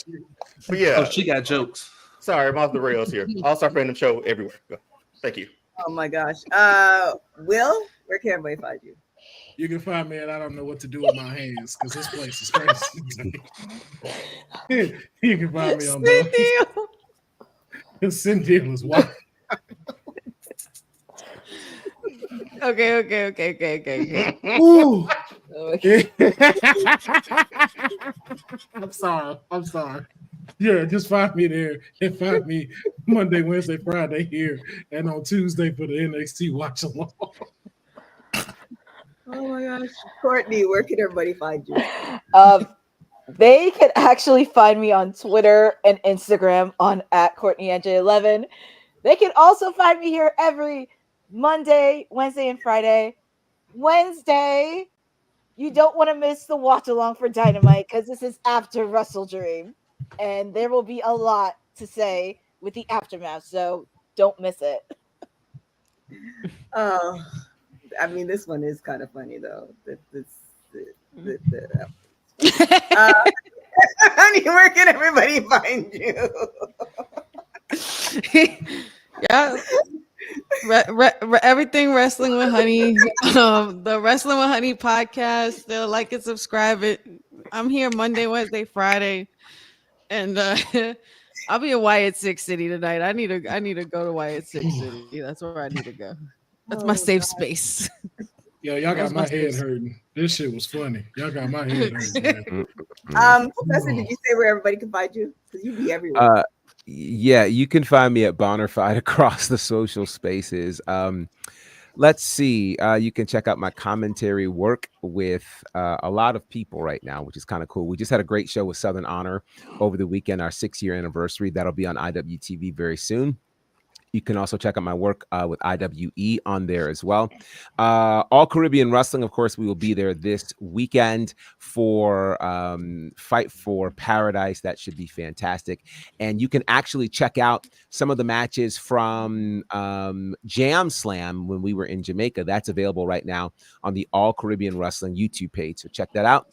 But yeah. Oh, she got jokes. Sorry, I'm off the rails here. All-Star Fandom Show everywhere. Go. Thank you. Oh my gosh. Will, where can everybody find you? You can find me, and I don't know what to do with my hands because this place is crazy. You can find me on the Sin Deal is wild. Okay. Ooh. I'm sorry. Yeah, just find me there and find me Monday, Wednesday, Friday here, and on Tuesday for the NXT watch along. Oh my gosh. Courtney, where can everybody find you? They can actually find me on Twitter and Instagram on @CourtneyNJ11. They can also find me here every Monday, Wednesday, and Friday. Wednesday, you don't want to miss the watch along for Dynamite because this is after Wrestle Dream, and there will be a lot to say with the aftermath, so don't miss it. Oh, I mean, this one is kind of funny though. Honey, where can everybody find you? Yeah. Everything Wrestling with Honey, the Wrestling with Honey podcast. They'll like and subscribe it. I'm here Monday, Wednesday, Friday, and I'll be in Wyatt Six City tonight. I need to go to Wyatt Six City. That's where I need to go. That's my safe space. Yo, y'all got my head hurting. This shit was funny. Y'all got my head hurting. Professor, did you say where everybody can find you? Because you be everywhere. Yeah, you can find me at Bonafide across the social spaces. Let's see. You can check out my commentary work with a lot of people right now, which is kind of cool. We just had a great show with Southern Honor over the weekend, our 6-year anniversary. That'll be on IWTV very soon. You can also check out my work with IWE on there as well. All Caribbean Wrestling, of course, we will be there this weekend for Fight for Paradise. That should be fantastic. And you can actually check out some of the matches from Jam Slam when we were in Jamaica. That's available right now on the All Caribbean Wrestling YouTube page. So check that out.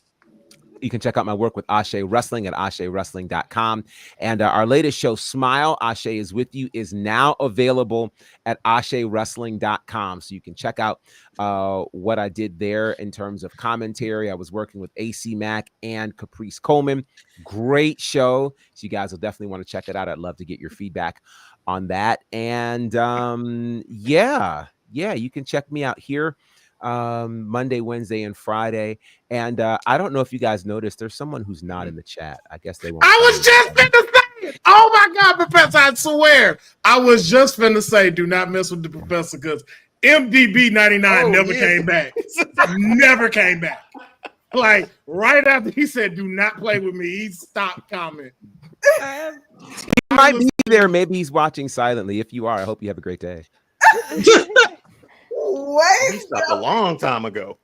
You can check out my work with Ashe Wrestling at AsheWrestling.com. And our latest show, Smile, Ashe is With You, is now available at AsheWrestling.com. So you can check out what I did there in terms of commentary. I was working with AC Mack and Caprice Coleman. Great show. So you guys will definitely want to check it out. I'd love to get your feedback on that. And yeah, you can check me out here Monday, Wednesday, and Friday. And I don't know if you guys noticed, there's someone who's not in the chat. I guess they won't. I was just finna say it. Oh my God, Professor, I swear. I was just finna say, do not mess with the Professor because MDB 99 never came back. Never came back. Like right after he said, do not play with me, he stopped commenting. He might be there. Maybe he's watching silently. If you are, I hope you have a great day. He stopped a long time ago.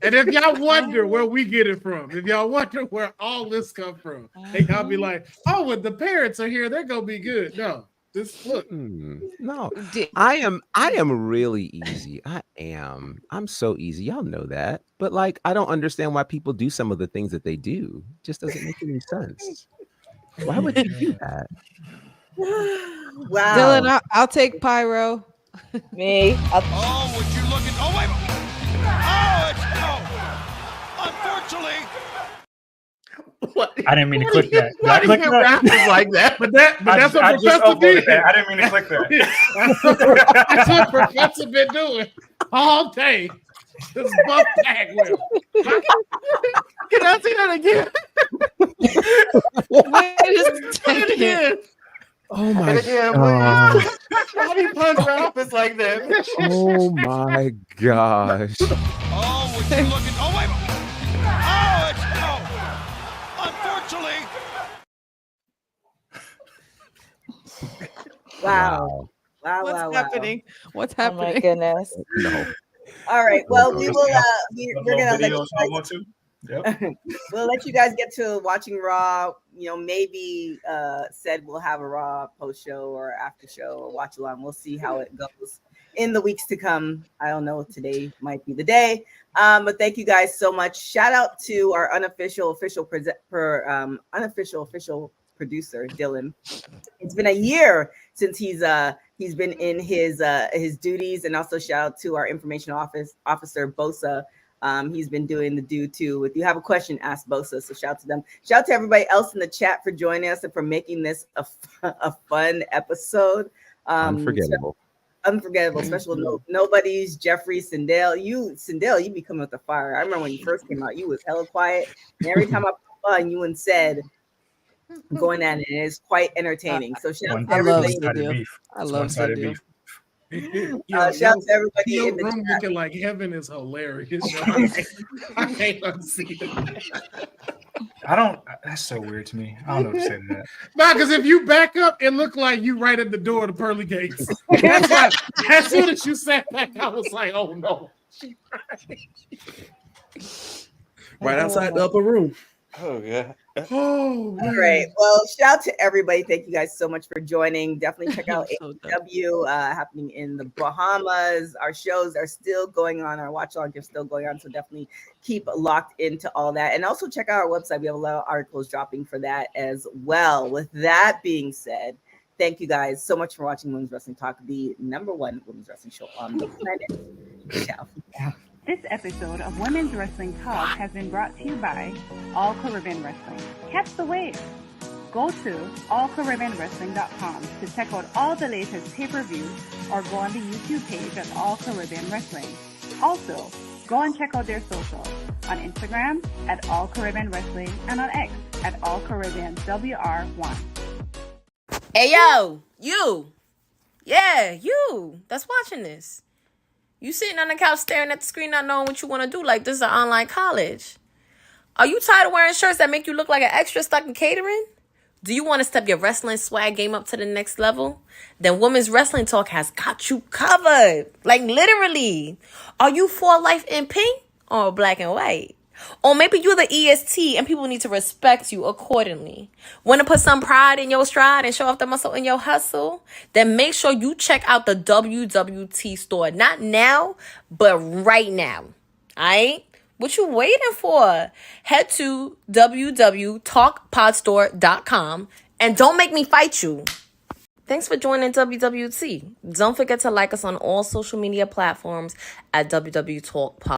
And if y'all wonder where we get it from, if y'all wonder where all this come from, and y'all be like, oh, when the parents are here, they're gonna be good. No, just look. No, I am really easy. I'm so easy. Y'all know that. But like, I don't understand why people do some of the things that they do. It just doesn't make any sense. Why would you do that? Wow. Dylan, I'll take Pyro. Me. Oh, would you look at? Oh, wait. Oh, it's unfortunately. What? I didn't mean to click that. Why do you have rappers like that? But that's what I just Professor uploaded did. that. I didn't mean to click that. That's what Professor been doing all day. This buff tag will. Can I see that again? Wait a second. Oh my God. Why do you punch rappers like that? Oh my gosh. Oh, would you look at? Oh, wait. Oh, it's unfortunately. Wow. What's happening? What's Oh my happening? goodness. No. All right. Well, we will. We're gonna let you. Yep. We'll let you guys get to watching Raw. You know, maybe said we'll have a Raw post show or after show or watch along. We'll see how it goes in the weeks to come. I don't know. Today might be the day. But thank you guys so much. Shout out to our unofficial producer, Dylan. It's been a year since he's been in his duties, and also shout out to our information officer Bosa. He's been doing the do too. If you have a question, ask Bosa. So shout out to them. Shout out to everybody else in the chat for joining us and for making this a fun episode. Unforgettable. Unforgettable. Special nobody's Jeffrey Sindel. You be coming with the fire. I remember when you first came out, you was hella quiet. And every time I pop on, you and said going at it, and it's quite entertaining. So shout out to everybody. I love one-sided beef. Shout out to everybody your in the room chat. looking like heaven is hilarious. I can't unsee it. That's so weird to me. I don't know what to say to that. No, because if you back up, it looked like you right at the door of the pearly gates. That's why, as soon as you sat back, I was like, oh no. Right outside the upper room. Oh yeah. Oh, all right. Well, shout out to everybody. Thank you guys so much for joining. Definitely check out AEW happening in the Bahamas. Our shows are still going on. Our watch alongs are still going on. So definitely keep locked into all that. And also check out our website. We have a lot of articles dropping for that as well. With that being said, thank you guys so much for watching Women's Wrestling Talk, the #1 women's wrestling show on the planet. Ciao. This episode of Women's Wrestling Talk has been brought to you by All Caribbean Wrestling. Catch the wave! Go to allcaribbeanwrestling.com to check out all the latest pay-per-views or go on the YouTube page at All Caribbean Wrestling. Also, go and check out their socials on Instagram at All Caribbean Wrestling and on X at All Caribbean WR1. Hey, yo, you. Yeah, you that's watching this. You sitting on the couch staring at the screen not knowing what you want to do like this is an online college. Are you tired of wearing shirts that make you look like an extra stuck in catering? Do you want to step your wrestling swag game up to the next level? Then Women's Wrestling Talk has got you covered. Like literally. Are you for life in pink or black and white? Or maybe you're the EST and people need to respect you accordingly. Want to put some pride in your stride and show off the muscle in your hustle? Then make sure you check out the WWT store. Not now, but right now. Alright? What you waiting for? Head to www.talkpodstore.com and don't make me fight you. Thanks for joining WWT. Don't forget to like us on all social media platforms at WW Talk Pod.